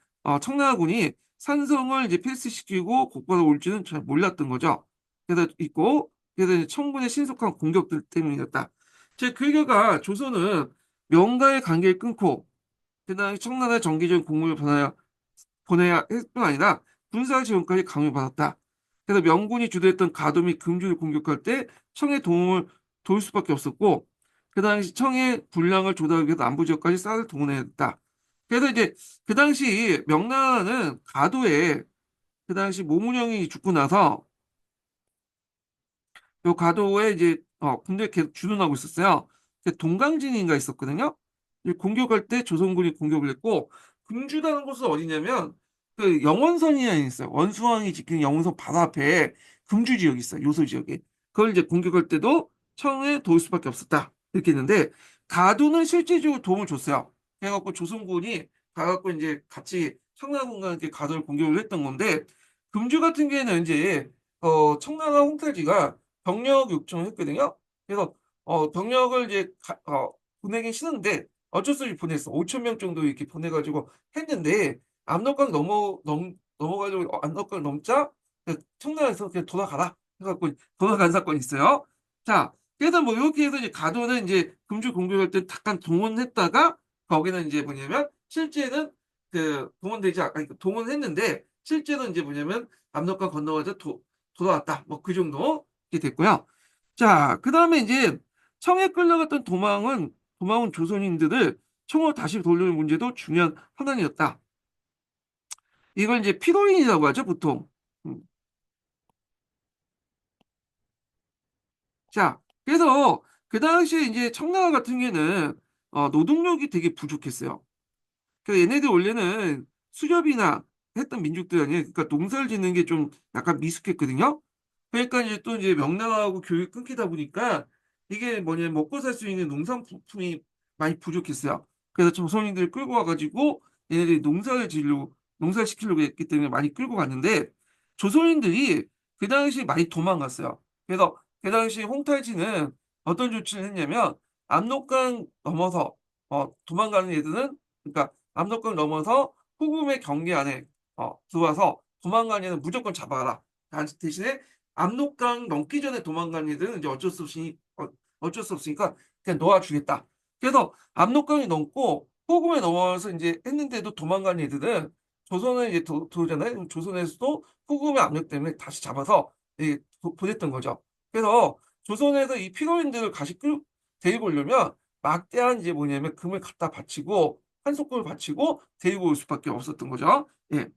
청나라군이 산성을 이제 패스시키고 곧바로 올지는 잘 몰랐던 거죠. 그래서 있고 그래서 이제 청군의 신속한 공격들 때문이었다. 그 결과 조선은 명가의 관계를 끊고 그다음에 청나라의 정기적인 공물을 보내야 할 뿐 아니라 군사 지원까지 강요받았다. 그래서 명군이 주도했던 가도 및 금주를 공격할 때 청의 도움을 도울 수밖에 없었고 그 당시 청의 군량을 조달하기 위해서 남부 지역까지 쌀을 동원해야 했다. 그래서 이제 그 당시 명나라는 가도에 그 당시 모문영이 죽고 나서 요 가도에 이제 군대 계속 주둔하고 있었어요. 동강진인가 있었거든요. 이 공격할 때 조선군이 공격을 했고 금주라는 곳은 어디냐면 그 영원선이라는 게 있어요. 원수왕이 지킨 영원선 바로 앞에 금주 지역이 있어요. 요소 지역에. 그걸 이제 공격할 때도 청에 도울 수밖에 없었다. 이렇게 했는데 가도는 실질적으로 도움을 줬어요. 그래갖고 조선군이 가갖고 이제 같이 청나라군과 함께 가도를 공격을 했던 건데 금주 같은 경우에는 이제 청나라 홍탈지가 병력 요청을 했거든요. 그래서 병력을 이제 보내긴 싫은데 어쩔 수 없이 보냈어. 5천 명 정도 이렇게 보내가지고 했는데 압록강 넘어가지고 압록강 넘자 청나라에서 그냥 돌아가라 해갖고 돌아간 사건이 있어요. 자, 그래서 뭐 이렇게 해서 이제 가도는 이제 금주 공격할 때 잠깐 동원했다가 거기는 이제 뭐냐면 실제는 아니, 동원했는데 실제는 이제 뭐냐면 압록강 건너가서 돌아왔다. 뭐 그 정도 이렇게 됐고요. 자, 그 다음에 이제 청에 끌려갔던 도망온 조선인들을 청으로 다시 돌리는 문제도 중요한 하나이었다. 이걸 이제 피로인이라고 하죠, 보통. 음. 자, 그래서 그 당시에 이제 청나라 같은 경우에는 노동력이 되게 부족했어요. 그래서 얘네들 원래는 수렵이나 했던 민족들 아니에요. 그러니까 농사를 짓는 게 좀 약간 미숙했거든요. 그러니까 이제 또 이제 명나라하고 교육이 끊기다 보니까 이게 뭐냐 먹고 살 수 있는 농산품이 많이 부족했어요. 그래서 조선인들을 끌고 와가지고 얘네들이 농사를 시키려고 했기 때문에 많이 끌고 갔는데 조선인들이 그 당시 많이 도망갔어요. 그래서 그 당시 홍탈지는 어떤 조치를 했냐면 압록강 넘어서 도망가는 애들은 그러니까 압록강 넘어서 후금의 경계 안에 들어와서 도망가는 애는 무조건 잡아라. 대신에 압록강 넘기 전에 도망간 애들은 이제 어쩔 수 없으니까 그냥 놓아주겠다. 그래서 압록강이 넘고 호금에 넘어와서 이제 했는데도 도망간 애들은 조선에 이제 들어오잖아요. 그럼 조선에서도 호금의 압력 때문에 다시 잡아서 보냈던 거죠. 그래서 조선에서 이 피로인들을 다시 데리고 오려면 막대한 이제 뭐냐면 금을 갖다 바치고 한속금을 바치고 데리고 올 수밖에 없었던 거죠. 예.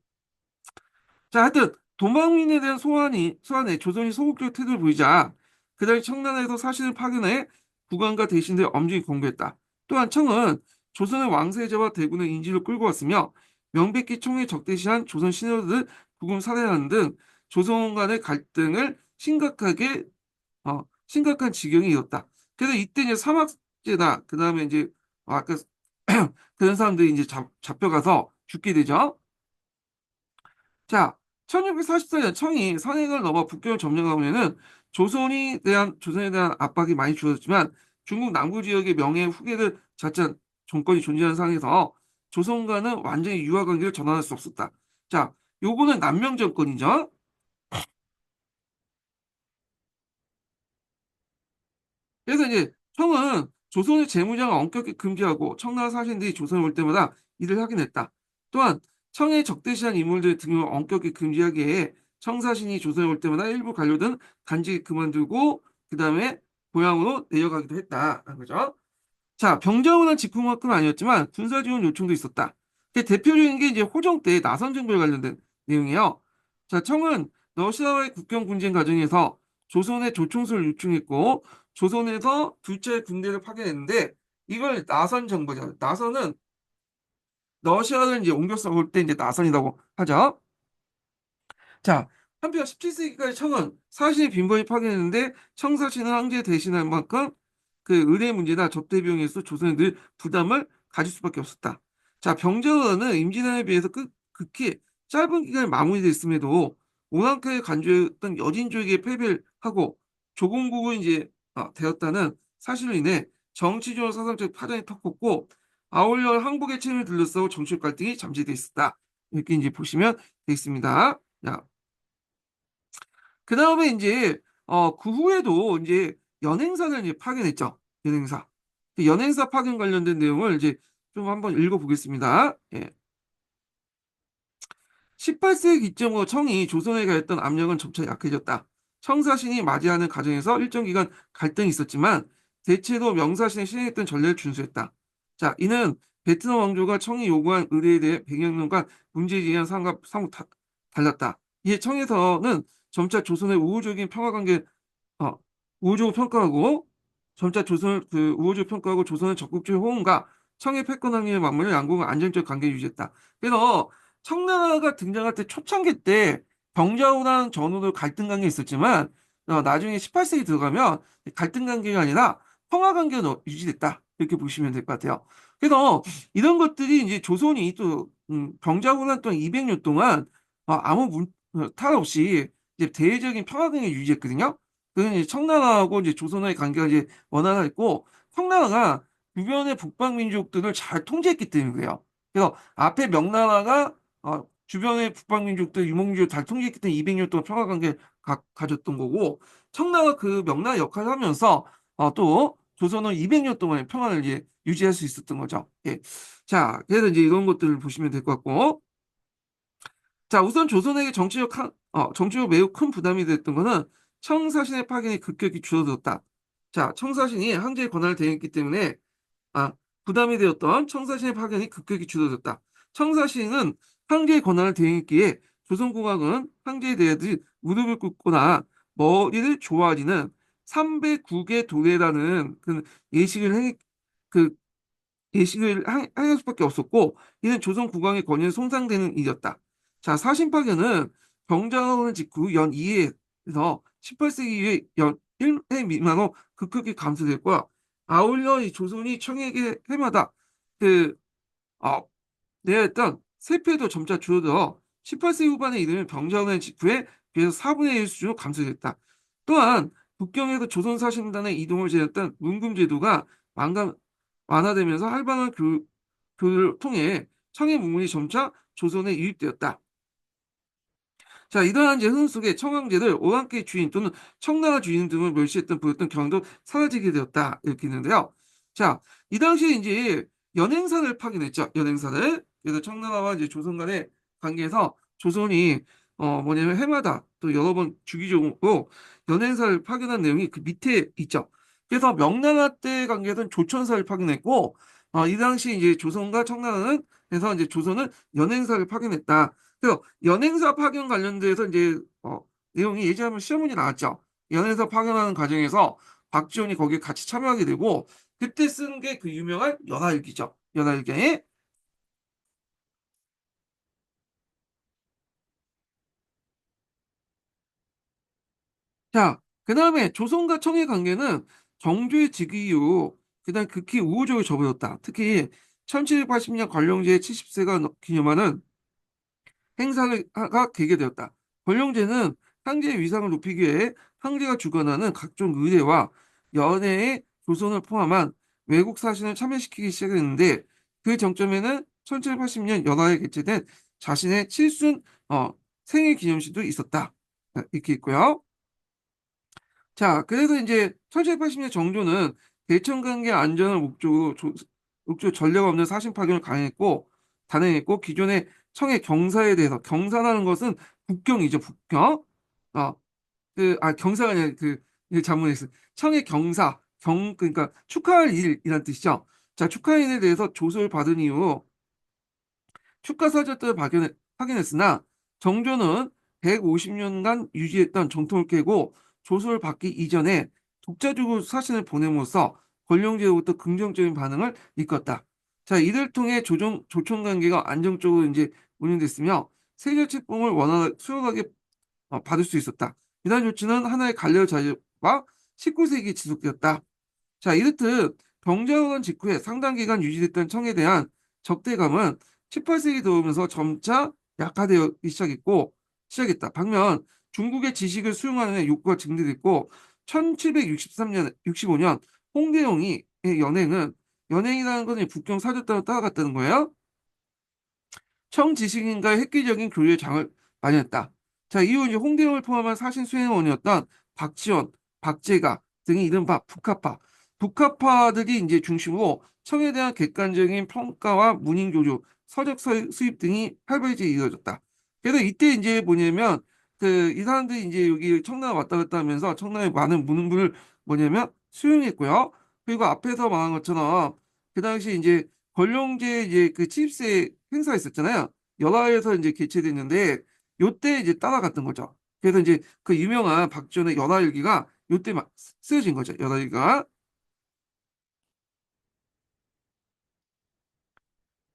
자, 하여튼 도망민에 대한 소환에 조선이 소극적 태도를 보이자 그달 청나라에서 사신을 파견해 국왕과 대신들을 엄중히 공개했다. 또한 청은 조선의 왕세자와 대군의 인지를 끌고 왔으며 명백히 청에 적대시한 조선 신하들을 구금 살해하는 등 조선 간의 갈등을 심각한 지경에 이었다. 그래서 이때 이제 사막제나 그다음에 이제 아까 그런 사람들이 이제 잡혀가서 죽게 되죠. 자, 1644년 청이 선행을 넘어 북경을 점령하면은 조선에 대한 압박이 많이 줄어들지만 중국 남부 지역의 명예 후계를 자처한 정권이 존재하는 상황에서 조선과는 완전히 유화 관계를 전환할 수 없었다. 자, 요거는 남명 정권이죠. 그래서 이제 청은 조선의 재무장을 엄격히 금지하고 청나라 사신들이 조선에 올 때마다 이를 하긴 했다. 또한 청에 적대시한 인물들의 등용을 엄격히 금지하기에 청사신이 조선에 올 때마다 일부 관료들은 단지 그만두고 그 다음에 고향으로 내려가기도 했다라는 거죠. 자, 병자호란 직후만큼은 아니었지만 군사 지원 요청도 있었다. 대표적인 게 이제 호정 때 나선 정부에 관련된 내용이에요. 자, 청은 러시아와의 국경 분쟁 과정에서 조선의 조총수를 요청했고 조선에서 둘째 군대를 파견했는데 이걸 나선 정부죠. 나선은 러시아를 이제 옮겨 싸울 때 이제 나선이라고 하죠. 자, 한편 17세기까지 청은 사실 빈번히 파견했는데 청사신은 황제 대신할 만큼 그 의뢰 문제나 접대 비용에서 조선이 늘 부담을 가질 수밖에 없었다. 자, 병정은 임진왜란에 비해서 극히 짧은 기간에 마무리됐음에도 오랑캐에 간주했던 여진족에게 패배를 하고 조공국은 이제 되었다는 사실로 인해 정치적으로 사상적 파장이 컸고 아울러 항복의 책임을 둘러싸고 정치적 갈등이 잠재돼 있었다. 이렇게 이제 보시면 되겠습니다. 자, 그 다음에 이제 그 후에도 이제 연행사를 이제 파견했죠. 연행사. 그 연행사 파견 관련된 내용을 이제 좀 한번 읽어보겠습니다. 예. 18세기 기점으로 청이 조선에 가했던 압력은 점차 약해졌다. 청사신이 맞이하는 과정에서 일정 기간 갈등이 있었지만 대체로 명사신이 실행했던 전례를 준수했다. 자, 이는 베트남 왕조가 청이 요구한 의뢰에 대해 백년간 문제제기한 상과 사뭇 달랐다. 이에 청에서는 점차 조선의 우호적인 평화관계 어, 우호적으로 평가하고 점차 조선을 우호적으로 평가하고 조선의 적극적인 호응과 청의 패권 항의에 맞물려 양국은 안정적 관계를 유지했다. 그래서 청나라가 등장할 때 초창기 때 병자호란 전후로 갈등 관계가 있었지만 나중에 18세기 들어가면 갈등 관계가 아니라 평화 관계가 유지됐다. 이렇게 보시면 될 것 같아요. 그래서 이런 것들이 이제 조선이 또 병자호란 동안 200년 동안 아무 탈 없이 이제 대외적인 평화 관계를 유지했거든요. 그건 이제 청나라하고 이제 조선의 관계가 이제 원활했고 청나라가 주변의 북방 민족들을 잘 통제했기 때문에 그래요. 그래서 앞에 명나라가 주변의 북방 민족들 유목민족을 잘 통제했기 때문에 200년 동안 평화 관계를 가졌던 거고 청나라가 그 명나라 역할을 하면서 또 조선은 200년 동안 평화를 이제 유지할 수 있었던 거죠. 예. 자, 그래서 이제 이런 것들을 보시면 될 것 같고 자, 우선 조선에게 정치적 매우 큰 부담이 됐던 거는 청사신의 파견이 급격히 줄어들었다. 자, 청사신이 황제의 권한을 대행했기 때문에 아, 부담이 되었던 청사신의 파견이 급격히 줄어들었다. 청사신은 황제의 권한을 대행했기에 조선공화국은 황제에 대해 무릎을 꿇거나 머리를 조아리는 309개 도례라는 그 예식을 그 행할 수밖에 없었고 이는 조선 국왕의 권위는 손상되는 일이었다. 자, 사신파견은 병자호란 직후 연 2회에서 18세기 이후에 연 1회 미만으로 급격히 감소됐고 아울러 이 조선이 청에게 해마다 그 어, 내했던 세패도 점차 줄어들어 18세기 후반에 이르면 병자호란 직후에 비해서 4분의 1 수준으로 감소됐다. 또한 북경에서 조선 사신단의 이동을 제했던 문금제도가 완화되면서 활발한 교류를 통해 청의 문물이 점차 조선에 유입되었다. 자, 이러한 이제 흐름 속에 청황제를 오랑캐 주인 또는 청나라 주인 등을 멸시했던 보였던 경도 사라지게 되었다. 이렇게 있는데요. 자, 이 당시에 이제 연행사를 파견했죠. 연행사를. 그래서 청나라와 이제 조선 간의 관계에서 조선이 뭐냐면 해마다 또 여러 번 주기적으로 연행사를 파견한 내용이 그 밑에 있죠. 그래서 명나라 때 관계에서는 조천사를 파견했고, 이 당시 이제 조선과 청나라는 그래서 이제 조선은 연행사를 파견했다. 그래서 연행사 파견 관련돼서 이제 내용이 예전에 한번 시험 문제 나왔죠. 연행사 파견하는 과정에서 박지원이 거기에 같이 참여하게 되고 그때 쓴 게 그 유명한 연하일기죠. 연하일기. 자, 그 다음에 조선과 청의 관계는 정조의 즉위 이후 그다음 극히 우호적으로 접어들었다. 특히 1780년 관령제 70세가 기념하는 행사가 개최되었다. 권룡제는 황제의 위상을 높이기 위해 황제가 주관하는 각종 의례와 연회의 조선을 포함한 외국 사신을 참여시키기 시작했는데 그 정점에는 1780년 연하에 개최된 자신의 칠순 생일 기념식도 있었다. 이렇게 있고요. 자, 그래서 이제 1780년 정조는 대천 관계 안전을 목적으로 전례가 없는 사신 파견을 단행했고 기존의 청의 경사에 대해서 경사라는 것은 국경이죠, 국경. 어, 경사가 아니라 그 자문했어요. 청의 경사, 그러니까 축하할 일이란 뜻이죠. 자, 축하할 일에 대해서 조서를 받은 이후 축가사절단을 확인했으나 정조는 150년간 유지했던 정통을 깨고 조서를 받기 이전에 독자적으로 사신을 보냄으로써 권룡제로부터 긍정적인 반응을 이끌었다. 자, 이들 통해 조총 관계가 안정적으로 이제 운영됐으며 세조책봉을 원활하게 수월하게 받을 수 있었다. 이러한 조치는 하나의 관료 자유와 19세기에 지속되었다. 자, 이렇듯 병자호란 직후에 상당 기간 유지됐던 청에 대한 적대감은 18세기 들어오면서 점차 약화되기 시작했다. 반면 중국의 지식을 수용하는 욕구가 증대됐고 1763년, 65년 홍대영이 연행은 연행이라는 것은 북경 사절단을 따라갔다는 거예요. 청지식인과의 획기적인 교류에 장을 마련했다. 자, 이후 이제 홍대영을 포함한 사신 수행원이었던 박지원, 박재가 등이 이른바 북학파들이 이제 중심으로 청에 대한 객관적인 평가와 문인 교류, 수입 등이 활발히 이루어졌다. 그래서 이때 이제 뭐냐면 이 사람들이 이제 여기 청나라 왔다 갔다 하면서 청나라의 많은 문물을 뭐냐면 수용했고요. 그리고 앞에서 말한 것처럼 그 당시 이제 권룡제 이제 그 취입세 행사 있었잖아요. 연화에서 이제 개최됐는데 요때 이제 따라갔던 거죠. 그래서 이제 그 유명한 박지원의 연화일기가 요때 막 쓰여진 거죠. 연화일기가.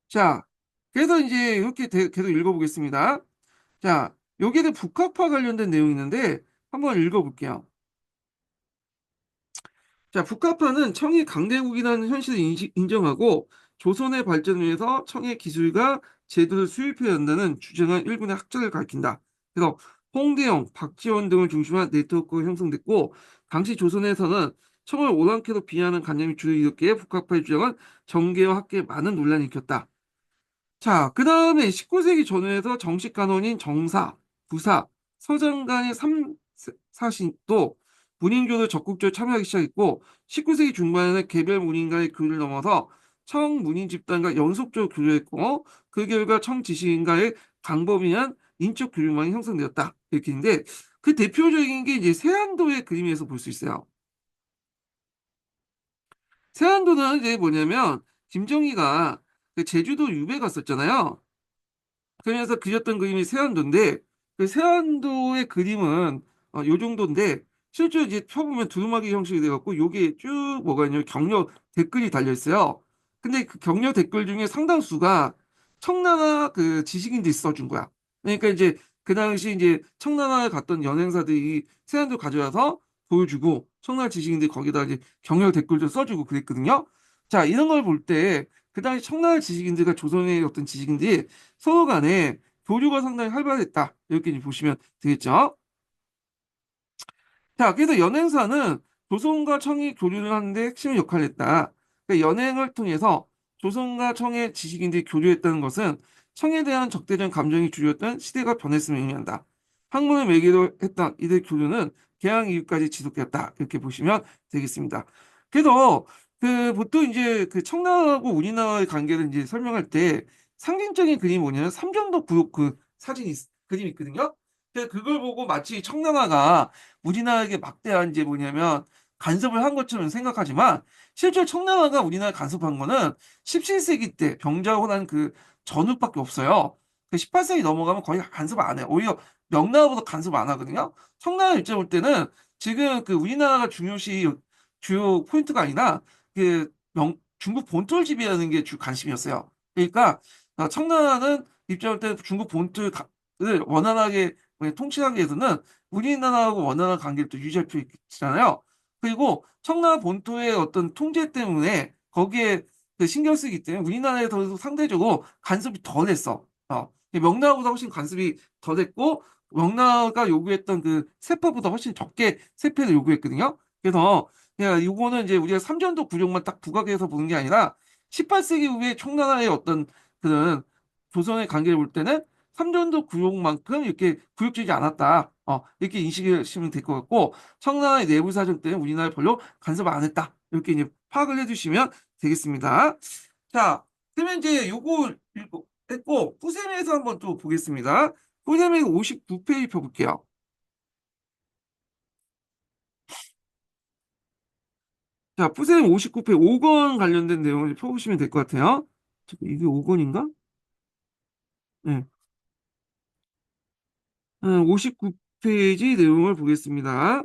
자, 그래서 이제 이렇게 계속 읽어보겠습니다. 자, 여기에는 북학파 관련된 내용이 있는데 한번 읽어볼게요. 자, 북한파는 청이 강대국이라는 현실을 인정하고 조선의 발전을 위해서 청의 기술과 제도를 수입해야 한다는 주장한 일군의 학자를 가리킨다. 그래서 홍대영, 박지원 등을 중심한 네트워크가 형성됐고 당시 조선에서는 청을 오랑캐로 비하하는 관념이 주를 일으키에 북한파의 주장은 정계와 학계에 많은 논란을 일으켰다. 자, 그 다음에 19세기 전후에서 정식 간원인 정사, 부사, 서장간의 삼사신도 문인교도 적극적으로 참여하기 시작했고 19세기 중반에는 개별 문인과의 교류를 넘어서 청 문인 집단과 연속적으로 교류했고 그 결과 청 지식인과의 광범위한 인적 교류망이 형성되었다. 이렇게 있는데 그 대표적인 게 이제 세안도의 그림에서 볼 수 있어요. 세안도는 이제 뭐냐면 김정희가 그 제주도 유배 갔었잖아요. 그러면서 그렸던 그림이 세안도인데 그 세안도의 그림은 요 정도인데 실제로 이제 펴보면 두루마기 형식이 돼갖고 요게 쭉 뭐가 있냐면 격려 댓글이 달려 있어요. 근데 그 격려 댓글 중에 상당수가 청나라 그 지식인들이 써준 거야. 그러니까 이제 그 당시 이제 청나라에 갔던 연행사들이 세안도 가져와서 보여주고 청나라 지식인들이 거기다 이제 격려 댓글도 써주고 그랬거든요. 자, 이런 걸 볼 때 그 당시 청나라 지식인들과 조선의 어떤 지식인들이 서로 간에 교류가 상당히 활발했다. 이렇게 이제 보시면 되겠죠. 자, 그래서 연행사는 조선과 청이 교류를 하는데 핵심 역할을 했다. 그러니까 연행을 통해서 조선과 청의 지식인들이 교류했다는 것은 청에 대한 적대적 감정이 주요했던 시대가 변했음을 의미한다. 학문을 매개로 했던 이들 교류는 개항 이후까지 지속되었다. 이렇게 보시면 되겠습니다. 그래서 보통 이제 그 청나라하고 우리나라의 관계를 이제 설명할 때 상징적인 그림이 뭐냐면 삼정도 구역 그림이 있거든요. 그걸 보고 마치 청나라가 우리나라에게 막대한 이제 뭐냐면 간섭을 한 것처럼 생각하지만 실제 청나라가 우리나라에 간섭한 거는 17세기 때 병자호란 그 전후밖에 없어요. 그 18세기 넘어가면 거의 간섭 안 해요. 오히려 명나라보다 간섭 안 하거든요. 청나라 입장 볼 때는 지금 그 우리나라가 중요시 주요 포인트가 아니라 그 중국 본토를 지배하는 게 주 관심이었어요. 그러니까 청나라는 입장 볼 때 중국 본토를 원활하게 통치하기 위해서는 우리나라하고 원활한 관계를 또 유지할 필요 있잖아요. 그리고 청나라 본토의 어떤 통제 때문에 거기에 그 신경 쓰기 때문에 우리나라에서 상대적으로 간섭이 덜했어. 명나라보다 훨씬 간섭이 덜했고 명나라가 요구했던 그 세파보다 훨씬 적게 세패를 요구했거든요. 그래서 그냥 이거는 이제 우리가 삼전도 구령만 딱 부각해서 보는 게 아니라 18세기 후에 청나라의 어떤 그런 조선의 관계를 볼 때는 삼전도 구역만큼 이렇게 구역지지 않았다. 이렇게 인식하시면 될 것 같고 청나라의 내부 사정 때문에 우리나라에 별로 간섭 안 했다. 이렇게 이제 파악을 해주시면 되겠습니다. 자, 그러면 이제 요거 했고 후세미에서 한번 또 보겠습니다. 후세미 59페이지 펴볼게요. 자, 푸셈 59페이지 5권 관련된 내용을 펴보시면 될 것 같아요. 잠깐, 이게 5권인가? 네. 59페이지 내용을 보겠습니다.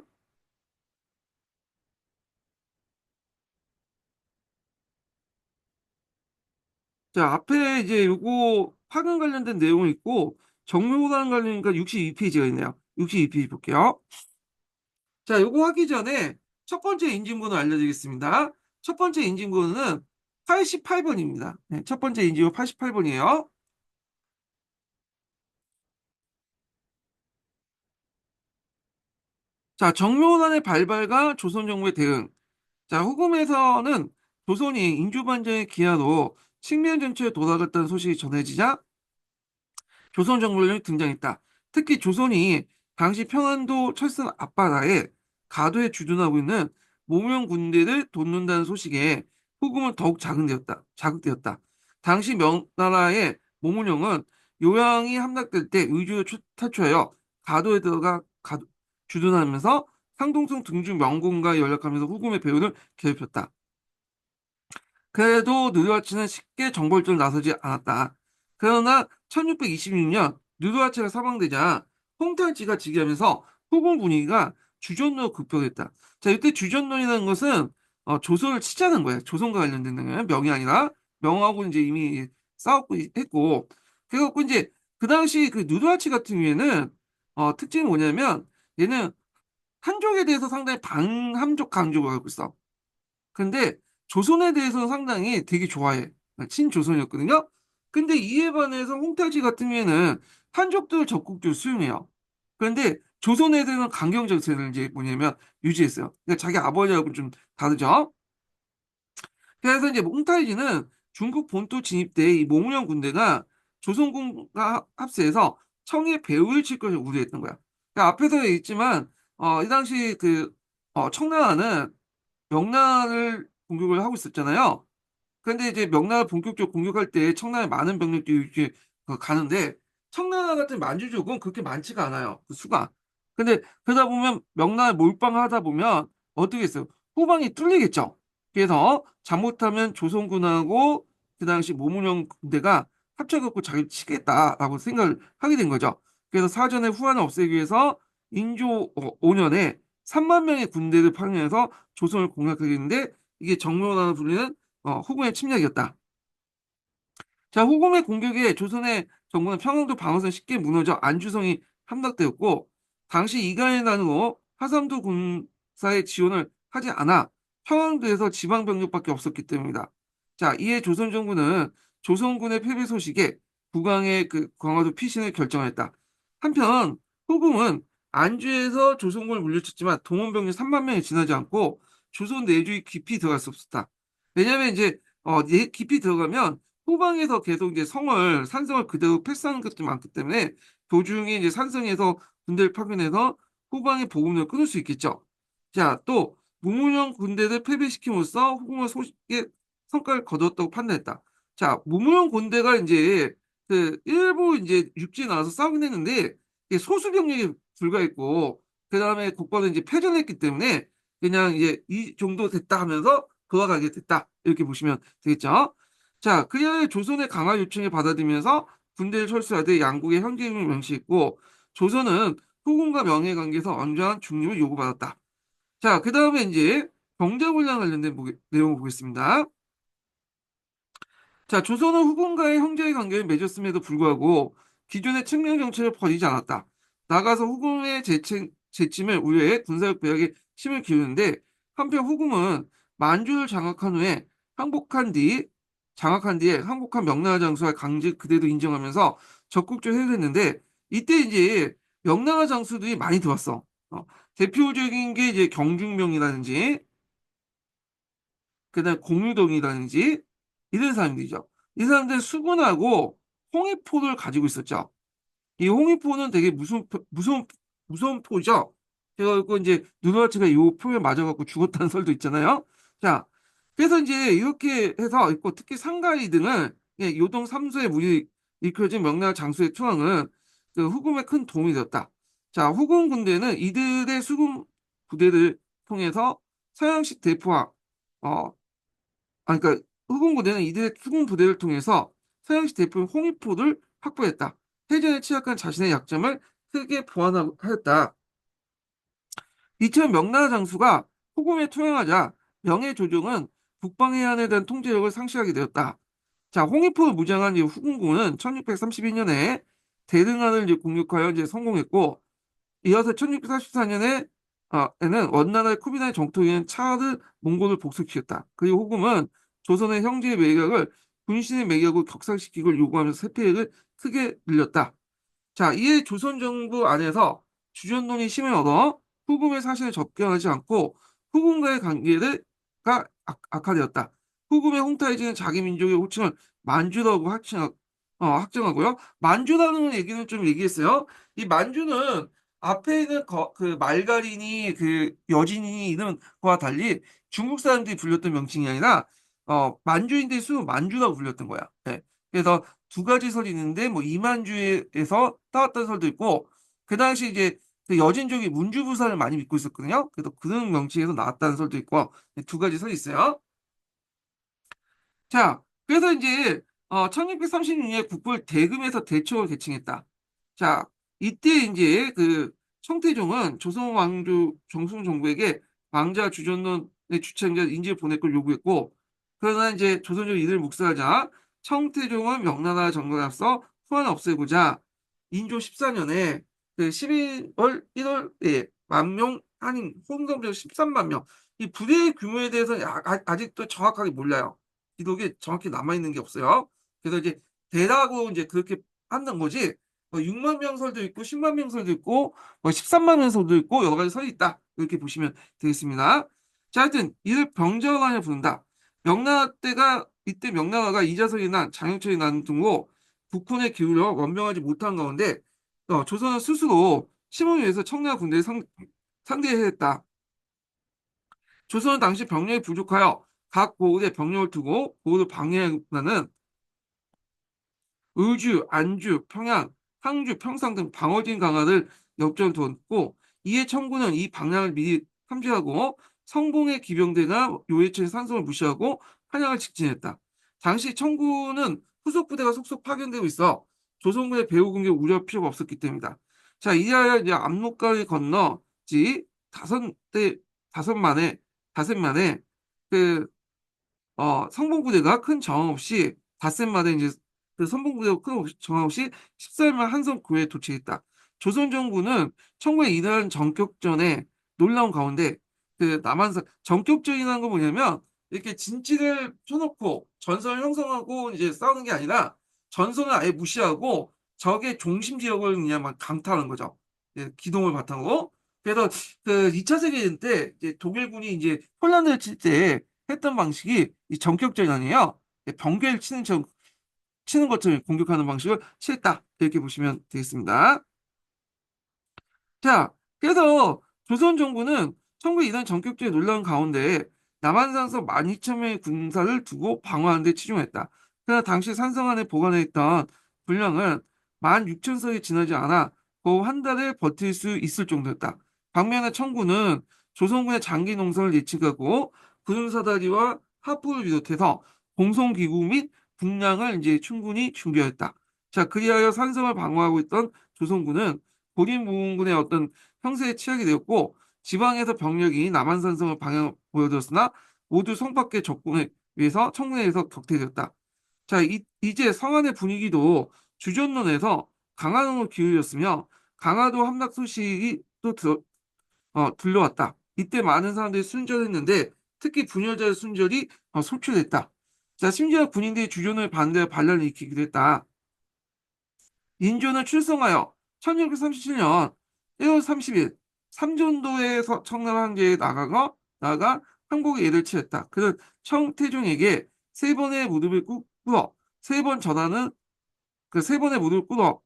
자, 앞에 이제 요거 파견 관련된 내용이 있고 정묘관 관련이니까 62페이지가 있네요. 62페이지 볼게요. 자, 요거 하기 전에 첫 번째 인증번호 알려드리겠습니다. 첫 번째 인증번호는 88번입니다. 네, 첫 번째 인증번호 88번이에요. 자, 정묘단의 발발과 조선 정부의 대응. 자, 후금에서는 조선이 인주반정의 기하로 식민 전체에 돌아갔다는 소식이 전해지자 조선 정부군이 등장했다. 특히 조선이 당시 평안도 철선 앞바다에 가도에 주둔하고 있는 모명 군대를 돕는다는 소식에 후금은 더욱 자극되었다. 당시 명나라의 모문영은 요양이 함락될 때 의주를 탈출하여 가도에 들어가 주둔하면서 상동성 등주 명군과 연락하면서 후금의 배후를 괴롭혔다. 그래도 누르하치는 쉽게 정벌전을 나서지 않았다. 그러나 1626년 누르하치가 사망되자 홍탄지가 즉위하면서 후금 분위기가 주전으로 급격했다. 자, 이때 주전론이라는 것은 조선을 치자는 거예요. 조선과 관련된 거예요. 명이 아니라 명하고 이제 이미 싸웠고 했고 그래갖고 이제 그 당시 그 누르하치 같은 경우에는 특징이 뭐냐면 얘는 한족에 대해서 상당히 반함족 강족을 하고 있어. 근데 조선에 대해서는 상당히 되게 좋아해. 친조선이었거든요. 근데 이에 반해서 홍타지 같은 경우에는 한족들 적극적으로 수용해요. 그런데 조선에 대해서는 강경적 세를 이제 뭐냐면 유지했어요. 그러니까 자기 아버지하고 좀 다르죠. 그래서 이제 홍타이지는 중국 본토 진입 때 이 모무령 군대가 조선군과 합세해서 청의 배후를 칠 것을 우려했던 거야. 그러니까 앞에서 얘기했지만 이 당시 그 청나라는 명나라를 공격을 하고 있었잖아요. 그런데 이제 명나라 본격적으로 공격할 때 청나라에 많은 병력들이 이렇게 가는데 청나라 같은 만주족은 그렇게 많지가 않아요. 그 수가. 근데 그러다 보면 명나라 몰빵하다 보면 어떻게 했어요? 후방이 뚫리겠죠. 그래서 잘못하면 조선군하고 그 당시 모문영 군대가 합쳐갖고 자기를 치겠다라고 생각을 하게 된 거죠. 그래서 사전에 후환을 없애기 위해서 인조 5년에 3만 명의 군대를 파견해서 조선을 공략하겠는데 이게 정묘라는 불리는 후금의 침략이었다. 자, 후금의 공격에 조선의 정부는 평양도 방어선 쉽게 무너져 안주성이 함락되었고 당시 이간의 난으로 하삼도 군사의 지원을 하지 않아 평양도에서 지방 병력밖에 없었기 때문이다. 자, 이에 조선 정부는 조선군의 패배 소식에 국왕의 그 강화도 피신을 결정했다. 한편 후금은 안주에서 조선군을 물리쳤지만 동원병력 3만 명이 지나지 않고 조선 내주에 깊이 들어갈 수 없었다. 왜냐하면 이제 깊이 들어가면 후방에서 계속 이제 산성을 그대로 패스하는 것들이 많기 때문에 도중에 이제 산성에서 군대를 파견해서 후방의 보급력을 끊을 수 있겠죠. 자, 또 무문영 군대를 패배시킴으로써 후금의 소식에 성과를 거두었다고 판단했다. 자, 무문영 군대가 이제 그 일부 이제 육지에 나와서 싸우긴 했는데 이게 소수 병력에 불과했고, 그 다음에 국가는 이제 패전했기 때문에 그냥 이제 이 정도 됐다 하면서 도망가게 됐다. 이렇게 보시면 되겠죠. 자, 그리하여 조선의 강화 요청을 받아들이면서 군대를 철수하되 양국의 형제임을 명시했고, 조선은 후금과 명예 관계에서 엄정한 중립을 요구받았다. 자, 그 다음에 이제 병자훈련 관련된 내용을 보겠습니다. 자, 조선은 후금과의 형제의 관계를 맺었음에도 불구하고 기존의 측면 정책을 버리지 않았다. 나가서 후금의 재침을 우려해 군사력 배역에 힘을 기울이는데 한편 후금은 만주를 항복한 뒤 장악한 뒤에 항복한 명나라 장수와 강직 그대도 인정하면서 적극적으로 해결했는데 이때 이제 명나라 장수들이 많이 들어왔어. 대표적인 게 이제 경중명이라든지 그다음에 공유동이라든지 이런 사람들이죠. 이 사람들은 수군하고 홍해포를 가지고 있었죠. 이 홍해포는 되게 무서운 포죠. 그래갖고 이제 누르하치가 이 포에 맞아갖고 죽었다는 설도 있잖아요. 자, 그래서 이제 이렇게 해서 있고 특히 상가이 등은 요동 삼수의 무리 이끌어진 명나라 장수의 투항은 그 후금에 큰 도움이 되었다. 자, 후금 군대는 이들의 수군 부대를 통해서 서양식 대포와 그러니까 후군 부대는 이들의 수군 부대를 통해서 서양식 대포인 홍위포를 확보했다. 해전에 취약한 자신의 약점을 크게 보완하였다. 이처럼 명나라 장수가 후금에 투항하자 명예조정은 북방 해안에 대한 통제력을 상실하게 되었다. 자, 홍위포를 무장한 후군군은 1632년에 대등한을 이제 공격하여 이제 성공했고, 이어서 1644년에 에는 원나라의 쿠비나의 정토인 차르 몽골을 복속시켰다. 그리고 후금은 조선의 형제의 매각을 군신의 매각으로 격상시키고 요구하면서 세패를 크게 늘렸다. 자, 이에 조선 정부 안에서 주전론이 힘을 얻어 후금의 사실을 접견하지 않고 후금과의 관계가 악화되었다. 후금의 홍타이지는 자기 민족의 호칭을 만주라고 확정하고요. 만주라는 얘기는 좀 얘기했어요. 이 만주는 앞에 있는 그 말가린이 그 여진이 이런 거와 달리 중국 사람들이 불렸던 명칭이 아니라 만주인들이 수 만주라고 불렸던 거야. 네. 그래서 두 가지 설이 있는데 뭐 이만주에서 따왔던 설도 있고 그 당시 이제 그 여진족이 문주부사를 많이 믿고 있었거든요. 그래서 그런 명칭에서 나왔다는 설도 있고 두 가지 설이 있어요. 자, 그래서 이제 1636년에 국부를 대금에서 대초로 개칭했다. 자, 이때 이제 그 청태종은 조선 왕조 정순 정부에게 왕자 주전론의 주체자 인지를 보낼 걸 요구했고, 그러나 이제 조선족 이들을 묵살하자 청태종은 명나라 정권에 앞서 후한을 없애고자 인조 14년에 그 12월 1월에 만명 한인 홍성병 13만 명. 이 부대의 규모에 대해서는 아직도 정확하게 몰라요. 기록이 정확히 남아있는 게 없어요. 그래서 이제 대라고 이제 그렇게 한다는 거지. 6만 명설도 있고 10만 명설도 있고 13만 명설도 있고 여러 가지 설이 있다. 이렇게 보시면 되겠습니다. 자, 하여튼 이를 병자호란을 부른다. 명나라 때가 이때 명나라가 이자설이 난 장영철이 난 등으로 국군에 기울여 원명하지 못한 가운데 조선은 스스로 힘을 위해서 청나라 군대를 상대해야 했다. 조선은 당시 병력이 부족하여 각 고을에 병력을 두고 고을을 방해하는 의주, 안주, 평양, 항주, 평상 등 방어진 강화를 역전을 뒀고 이에 청군은 이 방향을 미리 탐지하고 성공의 기병대나 요해천의 산성을 무시하고 한양을 직진했다. 당시 청군은 후속 부대가 속속 파견되고 있어 조선군의 배후 공격 우려 필요가 없었기 때문이다. 자, 이하여 이제 압록강을 건너지 다섯 만에 그 성봉부대가 큰 저항 없이 닷새마다 이제 그 선봉부대가 큰 저항 없이 14일만 한성구에 도착했다. 조선 정부는 1902년 전격전에 놀라운 가운데 그 남한산 전격전이라는 건 뭐냐면 이렇게 진지를 쳐놓고 전선을 형성하고 이제 싸우는 게 아니라 전선을 아예 무시하고 적의 중심 지역을 그냥 막 강타하는 거죠. 기동을 바탕으로. 그래서 그 2차 세계대전 때 이제 독일군이 이제 폴란드를 칠때 했던 방식이 이 전격전이 아니에요. 번개를 치는 것처럼 공격하는 방식을 취했다. 이렇게 보시면 되겠습니다. 자, 그래서 조선 정부는 1902년 전격전에 놀라운 가운데 남한산서 12,000명의 군사를 두고 방어하는 데 치중했다. 그러나 당시 산성 안에 보관해 있던 군량은 16,000석이 지나지 않아 거의 한 달을 버틸 수 있을 정도였다. 반면에 청군은 조선군의 장기 농사를 예측하고 군사다리와 하포를 비롯해서 공성기구 및 군량을 이제 충분히 준비하였다. 자, 그리하여 산성을 방어하고 있던 조선군은 고린무군의 어떤 형세에 취하게 되었고 지방에서 병력이 남한산성을 방향 보여줬으나 모두 성밖에 적군에 의해서 청군에 의해서 격퇴되었다. 자, 이제 성안의 분위기도 주전론에서 강화도로 기울였으며 강화도 함락 소식이 또 들려왔다. 이때 많은 사람들이 순절했는데 특히 분열자의 순절이 속출됐다. 자, 심지어 군인들이 주전을 반대 반란을 일으키기도 했다. 인조는 출성하여 1637년 1월 30일 삼전도에서 청남 항제에 나가 항복의 예를 치렀다. 그는 청태종에게 세 번의 무릎을 꿇어 세 번 전하는 그 세 번의 무릎을 꿇어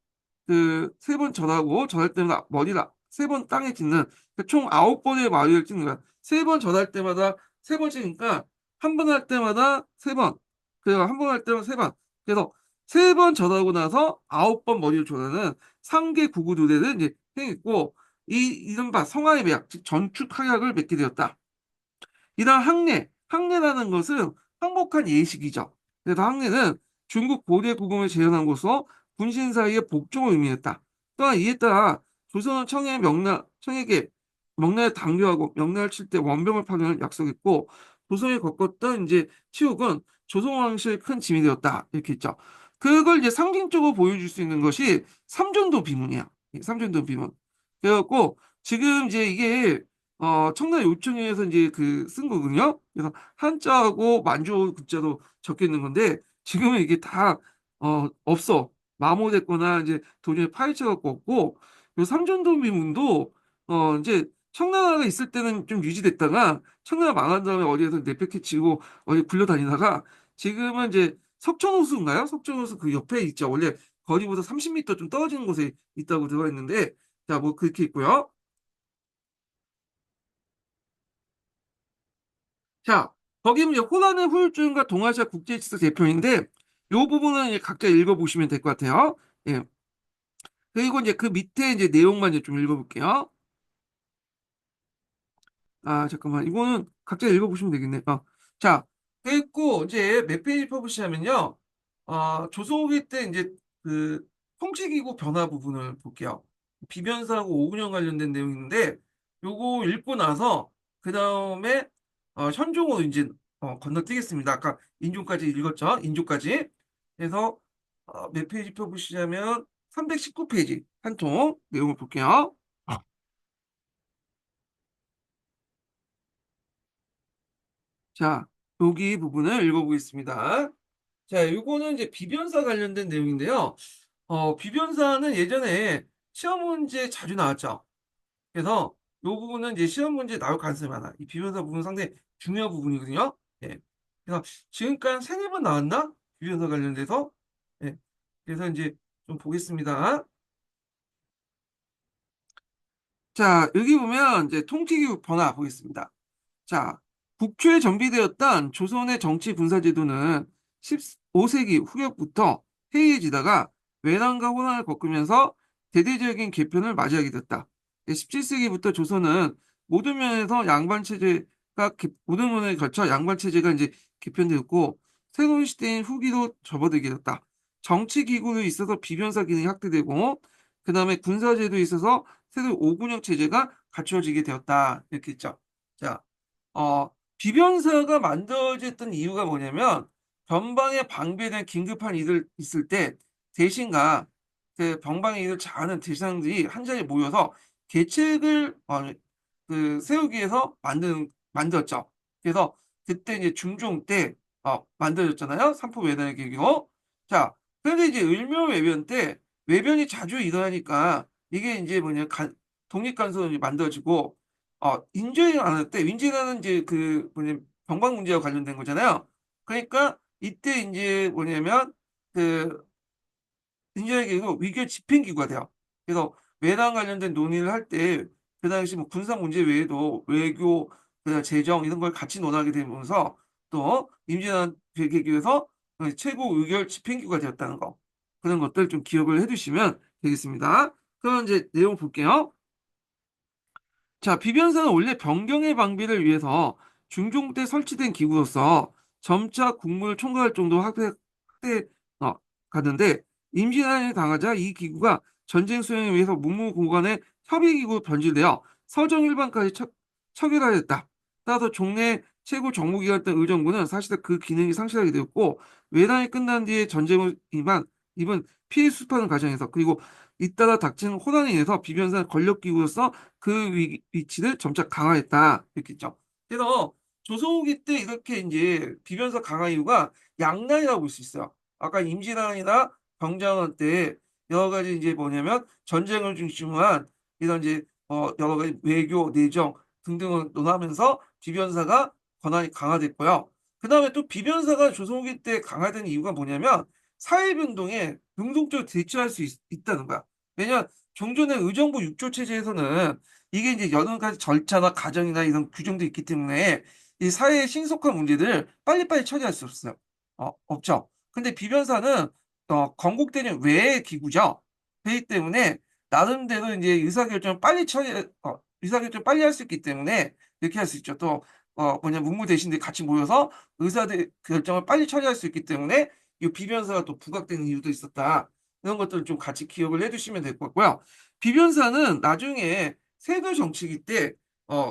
그 세 번 전하고 전할 때마다 머리가 세 번 땅에 짚는 총 9번의 마리를 찍는 거야. 세 번 전할 때마다 세 번 찍으니까 한 번 할 때마다 세 번. 그래서 한 번 할 때마다 세 번. 그래서 세 번 전하고 나서 9번 머리를 조르는 상계 구구도대를 이제 행했고 이 이른바 성하의 매약, 즉 전축하약을 맺게 되었다. 이러한 항례라는 것은 항복한 예식이죠. 그래서 항례는 중국 고대 국음을 재현한 것으로 군신 사이의 복종을 의미했다. 또한 이에 따라 조선은 청에게 명나라에 당교하고 명나라를 칠 때 원병을 파견을 약속했고 조선에 겪었던 이제 치욕은 조선 왕실의 큰 짐이 되었다. 이렇게 했죠. 그걸 이제 상징적으로 보여줄 수 있는 것이 삼전도 비문이야. 삼전도 비문. 그래갖고 지금 이제 이게 청라 요청에서 이제 그 쓴 거거든요. 그래서 한자하고 만주어 글자도 적혀 있는 건데 지금은 이게 다 없어. 마모됐거나 이제 도중에 파헤쳐갖고 없고 요 삼전도비문도 이제 청나라가 있을 때는 좀 유지됐다가 청나라 망한 다음에 어디에서 내팽개치고 어디 굴러다니다가 지금은 이제 석촌호수인가요? 석촌호수 그 옆에 있죠. 원래 거리보다 30m 좀 떨어지는 곳에 있다고 들어 있는데 자, 뭐 그렇게 있고요. 자, 거기는 이제 호란의 후유증과 동아시아 국제질서 대표인데 요 부분은 이제 각자 읽어보시면 될 것 같아요. 예. 그리고 이제 그 밑에 이제 내용만 이제 좀 읽어볼게요. 아, 잠깐만. 이거는 각자 읽어보시면 되겠네. 자, 그리고 이제 몇 페이지 펴보시면요. 조선후기 때 이제 그 통치기구 변화 부분을 볼게요. 비변사하고 오운영 관련된 내용인데 요거 읽고 나서 그 다음에 현종으로 이제 건너뛰겠습니다. 아까 인종까지 읽었죠? 인종까지. 그래서 몇 페이지 펴보시자면 319페이지 한 통 내용을 볼게요. 자, 여기 부분을 읽어보겠습니다. 자, 요거는 이제 비변사 관련된 내용인데요. 비변사는 예전에 시험 문제 자주 나왔죠. 그래서 요 부분은 이제 시험 문제 나올 가능성이 많아. 이 비변사 부분 상당히 중요한 부분이거든요. 예. 그래서 지금까지 세네 번 나왔나? 비변사 관련돼서. 예. 그래서 이제 좀 보겠습니다. 자, 여기 보면 이제 통치기구 번화 보겠습니다. 자, 국초에 정비되었던 조선의 정치 군사 제도는 15세기 후반부터 해이해지다가 외난과 호난을 겪으면서 대대적인 개편을 맞이하게 됐다. 17세기부터 조선은 모든 면에서 모든 면에 걸쳐 양반 체제가 이제 개편되었고 새로운 시대인 후기로 접어들게 됐다. 정치 기구에 있어서 비변사 기능이 확대되고 그다음에 군사 제도에 있어서 새로운 오군영 체제가 갖추어지게 되었다. 이렇게 했죠. 자, 어, 비변사가 만들어졌던 이유가 뭐냐면 변방에 방배된 긴급한 일을 있을 때 대신가 그 병방의 일을 잘하는 대상들이 한 자리에 모여서 계책을 세우기 위해서 만들었죠. 그래서 그때 이제 중종 때 만들어졌잖아요. 삼포 외단의 계기로. 자, 그런데 이제 을묘외변 때 외변이 자주 일어나니까 이게 이제 독립간섭이 만들어지고 인조를 안 할 때, 윈제라는 이제 병방 문제와 관련된 거잖아요. 그러니까 이때 이제 뭐냐면, 그, 인조에게도 위교 집행기구가 돼요. 그래서 외랑 관련된 논의를 할 때, 그 당시 뭐 군사 문제 외에도 외교, 그다음 재정 이런 걸 같이 논하게 되면서 또 임진왜란 계기에서 최고 의결 집행기구가 되었다는 거. 그런 것들 좀 기억을 해두시면 되겠습니다. 그럼 이제 내용 볼게요. 자, 비변사는 원래 병경의 방비를 위해서 중종 때 설치된 기구로서 점차 국무를 총괄할 정도 확대, 갔는데 임진왜란이 당하자 이 기구가 전쟁 수행을 위해서 문무고간의 협의기구로 변질되어 서정 일반까지 처결하였다. 따라서 종래 최고 정무기관이었던 의정부는 사실상 그 기능이 상실하게 되었고 외란이 끝난 뒤에 전쟁을 입은 피해 수습하는 과정에서 그리고 잇따라 닥치는 혼란에 의해서 비변사는 권력기구로서 그 위치를 점차 강화했다. 이렇게 했죠. 그래서 조선후기 때 이렇게 이제 비변사 강화 이유가 양난이라고 볼 수 있어요. 아까 임진왜란이나 병장한 때 여러 가지 이제 뭐냐면 전쟁을 중심으로 한 이런 이제 여러 가지 외교, 내정 등등을 논하면서 비변사가 권한이 강화됐고요. 그 다음에 또 비변사가 조선후기 때 강화된 이유가 뭐냐면 사회변동에 능동적으로 대처할 수 있다는 거야. 왜냐면 종전의 의정부 6조 체제에서는 이게 이제 여러 가지 절차나 과정이나 이런 규정도 있기 때문에 이 사회의 신속한 문제들을 빨리빨리 처리할 수 없어요. 없죠. 근데 비변사는 건국대는 외의 기구죠. 그렇기 때문에 나름대로 이제 의사결정을 빨리 할 수 있기 때문에 이렇게 할 수 있죠. 또 문무 대신들이 같이 모여서 의사들 결정을 빨리 처리할 수 있기 때문에 이 비변사가 또 부각되는 이유도 있었다. 이런 것들을 좀 같이 기억을 해두시면 될 것 같고요. 비변사는 나중에 세도 정치기 때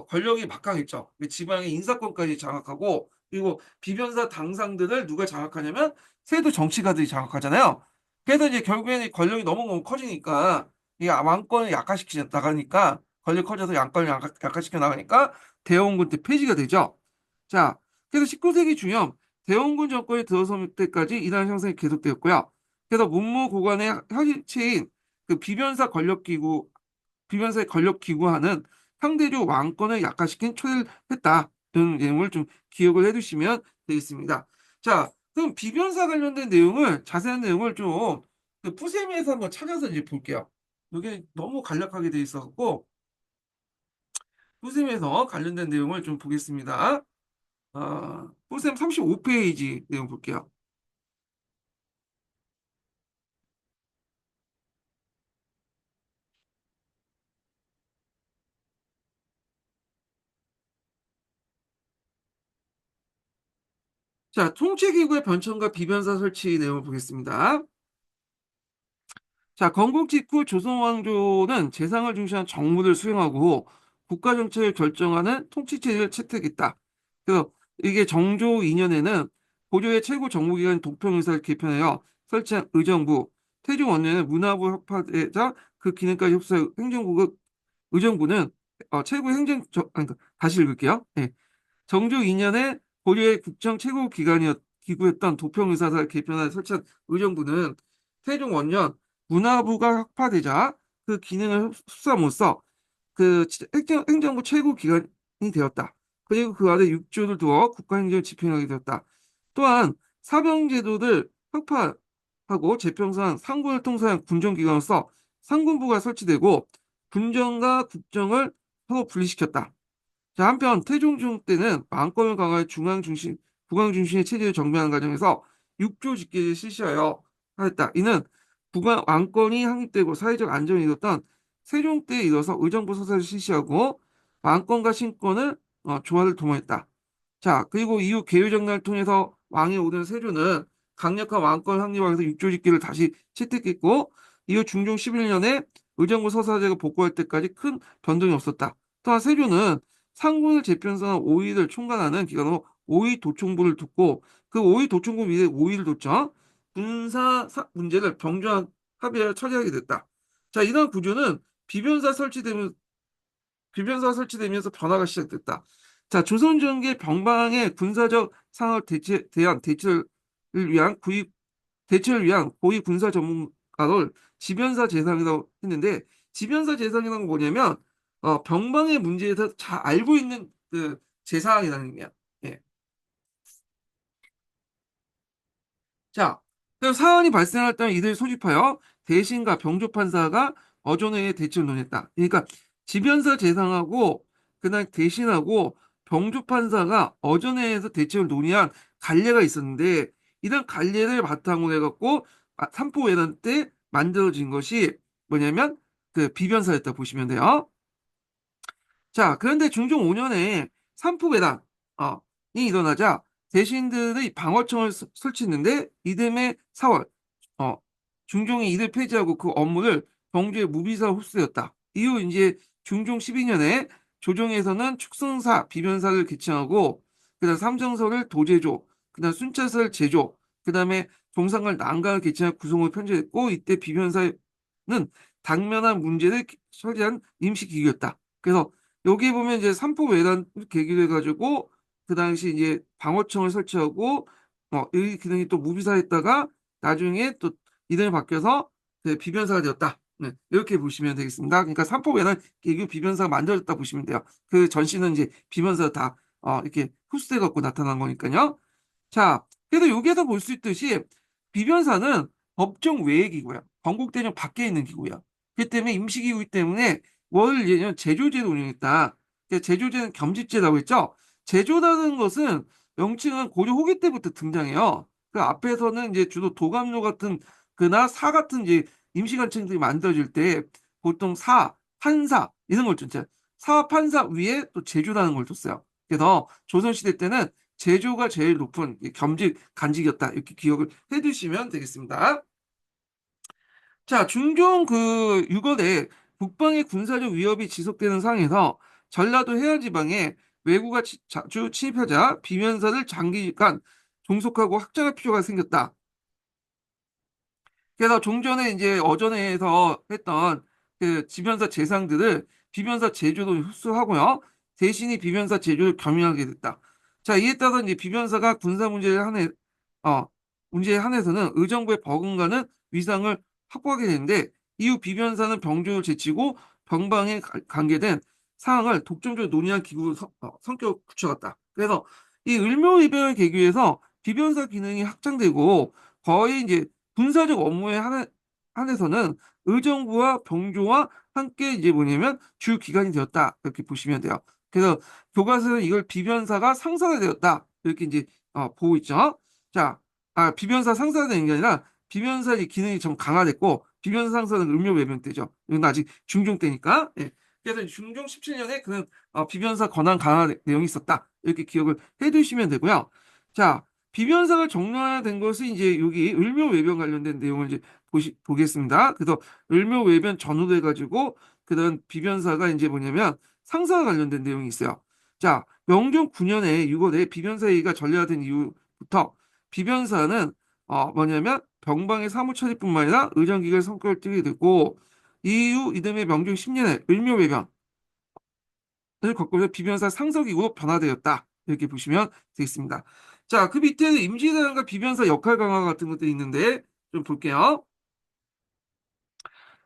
권력이 막강했죠. 지방의 인사권까지 장악하고 그리고 비변사 당상들을 누가 장악하냐면 세도 정치가들이 장악하잖아요. 그래서 이제 결국에는 권력이 너무 커지니까 이 왕권을 약화시키려 나가니까 권력이 커져서 양권을 약화시켜 나가니까 대원군 때 폐지가 되죠. 자, 그래서 19세기 중엽 대원군 정권이 들어설 때까지 이러한 형성이 계속되었고요. 그래서 문무고관의 혈체인 그 비변사의 권력 기구화는 상대적 왕권을 약화시킨 초래를 했다. 이런 내용을 좀 기억을 해두시면 되겠습니다. 자, 그럼 비변사 관련된 내용을, 자세한 내용을 좀그 푸세미에서 한번 찾아서 이제 볼게요. 이게 너무 간략하게 돼 있어갖고, 푸세미에서 관련된 내용을 좀 보겠습니다. 푸셈 35페이지 내용 볼게요. 자, 통치기구의 변천과 비변사 설치 내용을 보겠습니다. 자, 건국 직후 조선 왕조는 재상을 중시한 정무를 수행하고 국가 정책을 결정하는 통치 체제를 채택했다. 그래서 이게 정조 2년에는 고려의 최고 정무기관 독평의사를 개편하여 설치한 의정부, 태종 원년에 문화부 협파되자 그 기능까지 흡수해 의정부는 최고 다시 읽을게요. 예. 정조 2년에 고려의 국정 최고 기구였던 도평의사사를 개편하여 설치한 의정부는 태종 원년 문화부가 혁파되자 그 기능을 흡수함으로써 그 행정부 최고 기관이 되었다. 그리고 그 아래 육조를 두어 국가행정을 집행하게 되었다. 또한 사병제도를 혁파하고 재평san 상군을 통솔한 군정기관으로서 상군부가 설치되고 군정과 국정을 서로 분리시켰다. 자, 한편 태종중 때는 왕권을 강화해 국왕 중심의 체제를 정비하는 과정에서 육조 집계를 실시하여 하였다. 이는 왕권이 확립되고 사회적 안정이 이뤘던 세종 때에 이뤄서 의정부 서사를 실시하고 왕권과 신권을 조화를 도모했다. 자, 그리고 이후 개유정난을 통해서 왕이 오른 세조는 강력한 왕권 확립하면서 육조 집계를 다시 채택했고 이후 중종 11년에 의정부 서사제가 복구할 때까지 큰 변동이 없었다. 또한 세조는 상군을 재편성한 오의를 총괄하는 기관으로 오의 도총부를 뒀고 그 오의 도총부 위에 오의를 뒀죠. 군사 문제를 병조한 합의하여 처리하게 됐다. 자, 이런 구조는 비변사 설치되면서 변화가 시작됐다. 자, 조선 전개 병방의 군사적 상황을 대처를 위한 고위 군사 전문가를 지변사 재상이라고 했는데 지변사 재상이라는 건 뭐냐면 병방의 문제에 대해서 잘 알고 있는 그 재상이라는 의미야. 예. 자, 그럼 사안이 발생할 때 이들을 소집하여 대신과 병조판사가 어존회의 대책을 논했다. 그러니까 지변사 재상하고 그날 대신하고 병조판사가 어존회의에서 대책을 논의한 관례가 있었는데 이런 관례를 바탕으로 해갖고 삼포회란 때 만들어진 것이 뭐냐면 그 비변사였다 보시면 돼요. 자, 그런데 중종 5년에 삼포배당, 이 일어나자 대신들의 방어청을 설치했는데 이듬해 4월, 어, 중종이 이를 폐지하고 그 업무를 경주의 무비사로 흡수되었다. 이후 이제 중종 12년에 조정에서는 축성사, 비변사를 개칭하고 그다음 삼정서를 도제조, 그다음 순찰사를 제조, 그다음에 동상을 난강을 개칭한 구성을 편제했고 이때 비변사는 당면한 문제를 처리한 임시기구였다. 그래서 여기 보면 이제 삼포 외단 계기로 해가지고 그 당시 이제 방어청을 설치하고 이 기능이 또 무비사했다가 나중에 또 이름이 바뀌어서 그 비변사가 되었다. 네, 이렇게 보시면 되겠습니다. 그러니까 삼포 외단 계기 비변사가 만들어졌다 보시면 돼요. 그 전시는 이제 비변사가 다 이렇게 흡수돼 갖고 나타난 거니까요. 자, 그래서 여기에서 볼 수 있듯이 비변사는 법정 외의 기구야. 건국대령 밖에 있는 기구야. 그렇기 때문에 임시기구이기 때문에 뭘 예년 제조제를 운영했다. 제조제는 겸직제라고 했죠. 제조라는 것은 명칭은 고려 후기 때부터 등장해요. 그 앞에서는 이제 주로 도감로 같은 그나 사 같은 이제 임시관청들이 만들어질 때 보통 사, 판사 이런 걸 줬죠. 사, 판사 위에 또 제조라는 걸 줬어요. 그래서 조선시대 때는 제조가 제일 높은 겸직 간직이었다. 이렇게 기억을 해두시면 되겠습니다. 자, 중종 그 6월에 북방의 군사적 위협이 지속되는 상황에서 전라도 해안지방에 왜구가 자주 침입하자 비면사를 장기간 종속하고 확장할 필요가 생겼다. 그래서 종전에 이제 어전에서 했던 그 지변사 재상들을 비변사 제조로 흡수하고요. 대신이 비변사 제조를 겸용하게 됐다. 자, 이에 따라 이제 비변사가 군사 어, 문제에 한해서는 의정부의 버금가는 위상을 확보하게 되는데 이후 비변사는 병조를 제치고 병방에 관계된 사항을 독점적으로 논의한 기구 성격을 굳혀갔다. 그래서 이 을묘이변을 계기해서 비변사 기능이 확장되고 거의 이제 군사적 업무에 한해서는 의정부와 병조와 함께 이제 뭐냐면 주 기관이 되었다 이렇게 보시면 돼요. 그래서 교과서는 이걸 비변사가 상사가 되었다 이렇게 이제 보고 있죠. 자, 비변사 상사가 되는 게 아니라 비변사의 기능이 좀 강화됐고 비변사 상사는 을묘외변 때죠. 이건 아직 중종 때니까. 예. 그래서 중종 17년에 그는 비변사 권한 강화 내용이 있었다 이렇게 기억을 해두시면 되고요. 자. 비변사가 정리된 것이 이제 여기 을묘외변 관련된 내용을 이제 보겠습니다. 그래서 을묘외변 전후로 해가지고 그다음 비변사가 이제 뭐냐면 상사와 관련된 내용이 있어요. 자, 명종 9년에 6월에 비변사회의가 전례화된 이후부터 비변사는 뭐냐면 병방의 사무 처리뿐만 아니라 의정기관 성격을 띠게 되고 이후 이듬해 명종 10년에 을묘외변 거꾸로 비변사 상석이고 변화되었다. 이렇게 보시면 되겠습니다. 자, 그 밑에는 임시대장과 비변사 역할 강화 같은 것들이 있는데 좀 볼게요.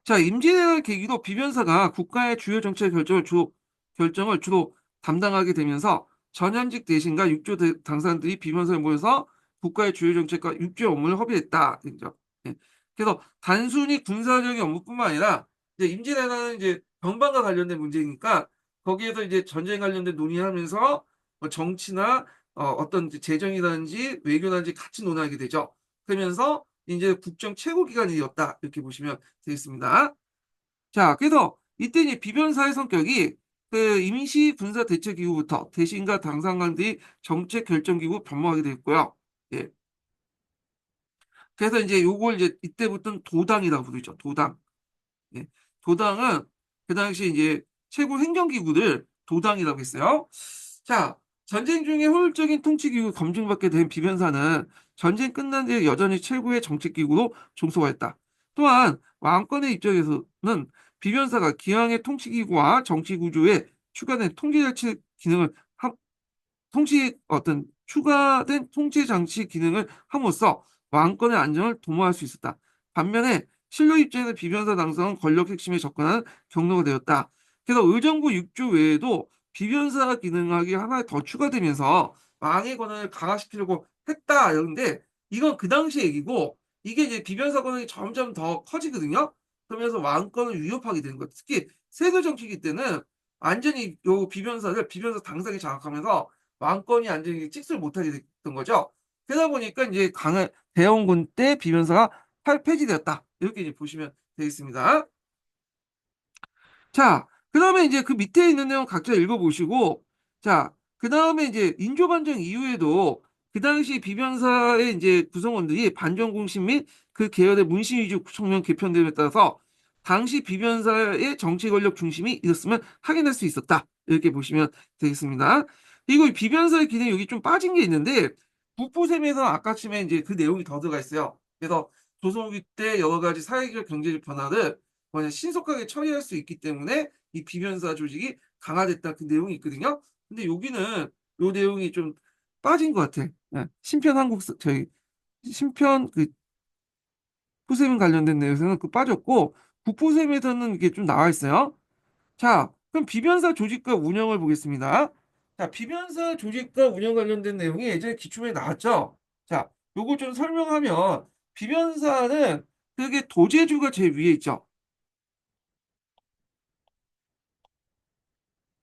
자, 임진왜란 계기로 비변사가 국가의 주요 정책 결정을 주로 담당하게 되면서 전현직 대신과 육조 당사자들이 비변사에 모여서 국가의 주요 정책과 육조 업무를 협의했다. 그죠? 예. 그래서 단순히 군사적인 업무뿐만 아니라 이제 임진왜란은 이제 병방과 관련된 문제니까 거기에서 이제 전쟁 관련된 논의하면서 뭐 정치나 어떤 이제 재정이라든지 외교라든지 같이 논의하게 되죠. 그러면서 이제 국정 최고기관이었다. 이렇게 보시면 되겠습니다. 자, 그래서 이때 이제 비변사의 성격이 그 임시 군사 대책 기구부터 대신과 당상관들이 정책 결정 기구 변모하게 됐고요. 예. 그래서 이제 요걸 이제 이때부터는 도당이라고 부르죠. 도당. 예. 도당은 그 당시 이제 최고 행정기구를 도당이라고 했어요. 자, 전쟁 중에 효율적인 통치기구 검증받게 된 비변사는 전쟁 끝난 뒤에 여전히 최고의 정책기구로 종속하였다. 또한 왕권의 입장에서는 비변사가 기왕의 통치기구와 정치구조에 추가된 통제장치 기능을 추가된 통제 장치 기능을 함으로써 왕권의 안정을 도모할 수 있었다. 반면에 신료 입장에서 비변사 당선은 권력 핵심에 접근하는 경로가 되었다. 그래서 의정부 6조 외에도 비변사 기능학이 하나 더 추가되면서 왕의 권한을 강화시키려고 했다. 그런데 이건 그 당시 얘기고 이게 이제 비변사 권한이 점점 더 커지거든요. 그러면서 왕권을 위협하게 되는 것. 특히 세조 정치기 때는 완전히 요 비변사 당상에 장악하면서 왕권이 완전히 찍소를 못하게 됐던 거죠. 그러다 보니까 이제 대원군 때 비변사가 폐지되었다. 이렇게 이제 보시면 되겠습니다. 자, 그 다음에 이제 그 밑에 있는 내용 각자 읽어보시고, 자, 그 다음에 이제 인조반정 이후에도 그 당시 비변사의 이제 구성원들이 반정공신 및 그 계열의 문신 위주 청년 개편됨에 따라서 당시 비변사의 정치 권력 중심이 있었으면 확인할 수 있었다. 이렇게 보시면 되겠습니다. 그리고 이 비변사의 기능이 여기 좀 빠진 게 있는데, 북부셈에서 아까쯤에 이제 그 내용이 더 들어가 있어요. 그래서 조선후기 때 여러 가지 사회적 경제적 변화를 그냥 신속하게 처리할 수 있기 때문에 이 비변사 조직이 강화됐다 그 내용이 있거든요. 근데 여기는 요 내용이 좀 빠진 것 같아. 예, 신편 한국 저희 신편 그 후세민 관련된 내용에서는 그 빠졌고 국보셈에서는 이게 좀 나와 있어요. 자, 그럼 비변사 조직과 운영을 보겠습니다. 자, 비변사 조직과 운영 관련된 내용이 예전에 기출문에 나왔죠. 자, 요거 좀 설명하면 비변사는 그게 도제주가 제일 위에 있죠.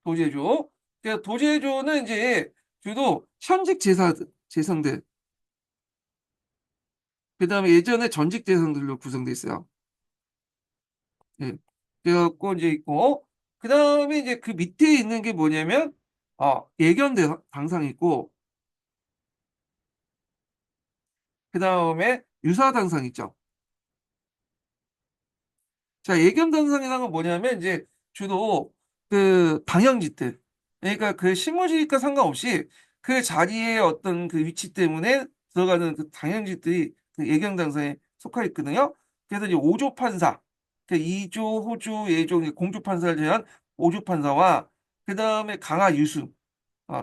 도제조. 그러니까 도제조는 이제 주로 현직 재상들, 그다음에 예전에 전직 재상들로 구성돼 있어요. 예. 그래갖고 이제 있고, 그다음에 이제 그 밑에 있는 게 뭐냐면, 예견 당상이 있고, 그다음에 유사 당상 있죠. 자, 예견 당상이라는 건 뭐냐면 이제 주로 그 방영직들, 그러니까 그 실무직과 상관없이 그 자리에 어떤 그 위치 때문에 들어가는 그 당영직들이 그 예견 당상에 속하 있거든요. 그래서 이제 오조 판사, 그 이조, 호조, 예조, 이제 공조 판사를 제한 오조 판사와 그 다음에 강화 유수,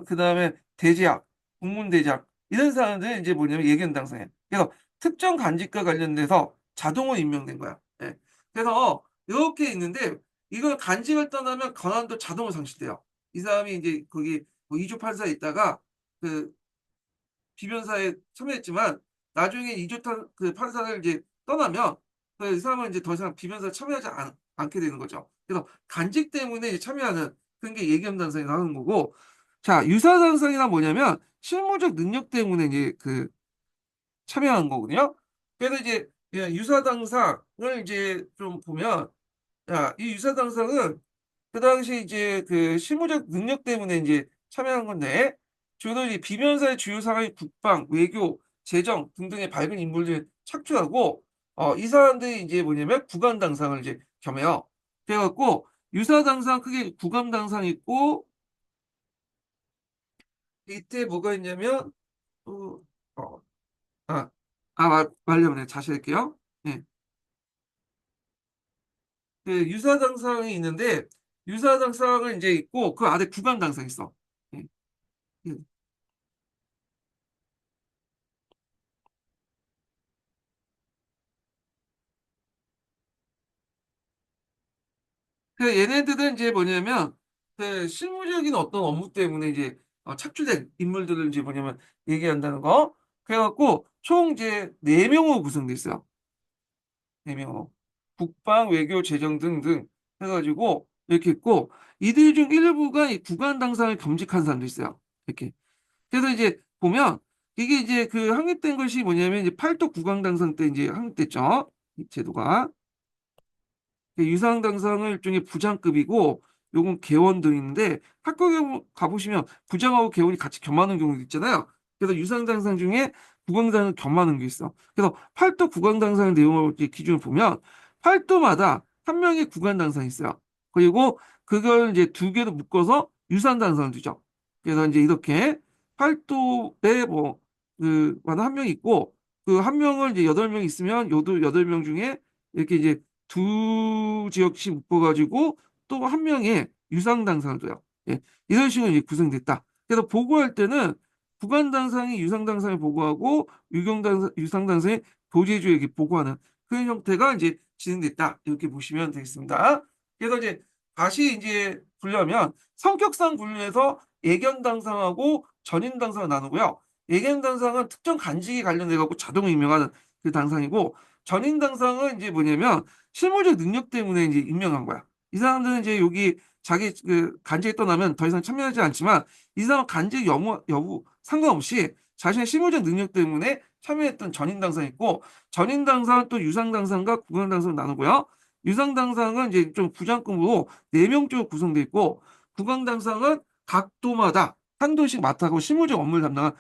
그 다음에 대제학, 국문대제학 이런 사람들이 이제 뭐냐면 예견 당상이에요. 그래서 특정 간직과 관련돼서 자동으로 임명된 거야. 예. 그래서 이렇게 있는데 이걸 간직을 떠나면 권한도 자동으로 상실돼요. 이 사람이 이제 거기 뭐 이조 판사에 있다가 그 비변사에 참여했지만 나중에 이조 그 판사를 이제 떠나면 그이 사람은 이제 더 이상 비변사에 참여하지 않게 되는 거죠. 그래서 간직 때문에 이제 참여하는 그런 게 예견단상이 나오는 거고, 자, 유사단상이란 뭐냐면 실무적 능력 때문에 이제 그 참여한 거거든요. 그래서 이제 유사당상을 이제 좀 보면, 야, 이 유사당상은 그 당시 이제 그 실무적 능력 때문에 이제 참여한 건데, 주로 이 비변사의 주요 사항이 국방, 외교, 재정 등등의 밝은 인물들 착주하고, 이 사람들이 이제 뭐냐면 국감당상을 이제 겸해요. 그래갖고 유사당상 크게 국감당상 있고, 이때 뭐가 있냐면, 어, 어, 아, 말려면 내가 다시 할게요. 예. 그 유사당상이 있는데, 유사당상은 이제 있고, 그 아래 국감당상 있어. 예. 예. 그 얘네들은 이제 뭐냐면 그 실무적인 어떤 업무 때문에 이제 착출된 인물들을 이제 뭐냐면 얘기한다는 거. 그래갖고 총 이제 네명으로 구성돼 있어요. 네명으로 국방, 외교, 재정 등등 해가지고 이렇게 있고 이들 중 일부가 이 구간 당상을 겸직한 사람도 있어요. 이렇게. 그래서 이제 보면 이게 이제 그 확립된 것이 뭐냐면 이제 팔도 구강 당상 때 이제 확립됐죠. 이 제도가. 유상 당상은 일종의 부장급이고 요건 개원들인데 학교에 가보시면 부장하고 개원이 같이 겸하는 경우도 있잖아요. 그래서 유상 당상 중에 국왕당을 겸하는 게 있어. 그래서 팔도 국왕당상 내용을 이렇게 기준을 보면 팔도마다 한 명의 국왕당상이 있어요. 그리고 그걸 이제 두 개로 묶어서 유상 당상을 두죠. 그래서 이제 이렇게 팔도에 그 마다 한 명이 있고 그 한 명을 이제 여덟 명 있으면 요도 여덟 명 중에 이렇게 이제 두 지역씩 묶어가지고 또 한 명의 유상당상을 둬요. 예, 이런 식으로 이제 구성됐다. 그래서 보고할 때는 구간당상이 유상당상에 보고하고 유상당상이 도제주에게 보고하는 그런 형태가 이제 진행됐다. 이렇게 보시면 되겠습니다. 그래서 이제 다시 이제 분류하면 성격상 분류해서 예견당상하고 전인당상을 나누고요. 예견당상은 특정 간직에 관련돼 갖고 자동 임명하는 그 당상이고 전인 당상은 이제 뭐냐면 실무적 능력 때문에 이제 임명한 거야. 이 사람들은 이제 여기 자기 그 간직에 떠나면 더 이상 참여하지 않지만 이 사람 간직 여부 상관없이 자신의 실무적 능력 때문에 참여했던 전인 당상이 있고 전인 당상은 또 유상 당상과 구강 당상을 나누고요. 유상당상은 이제 좀 부장급으로 4명 쪽으로 구성되어 있고, 구강당상은 각 도마다 한 도씩 맡아고 실무적 업무를 담당한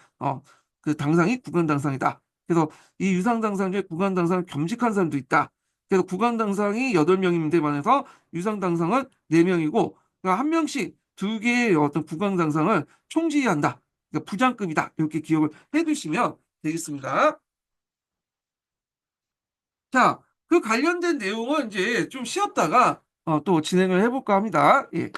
그 당상이 구강당상이다. 그래서 이 유상당상 중에 구강당상은 겸직한 사람도 있다. 그래서 구강당상이 8명인데 반해서 유상당상은 4명이고, 그러니까 한 명씩 2개의 어떤 구강당상을 총지휘한다. 그러니까 부장급이다. 이렇게 기억을 해두시면 되겠습니다. 자, 그 관련된 내용은 이제 좀 쉬었다가 또 진행을 해볼까 합니다. 예.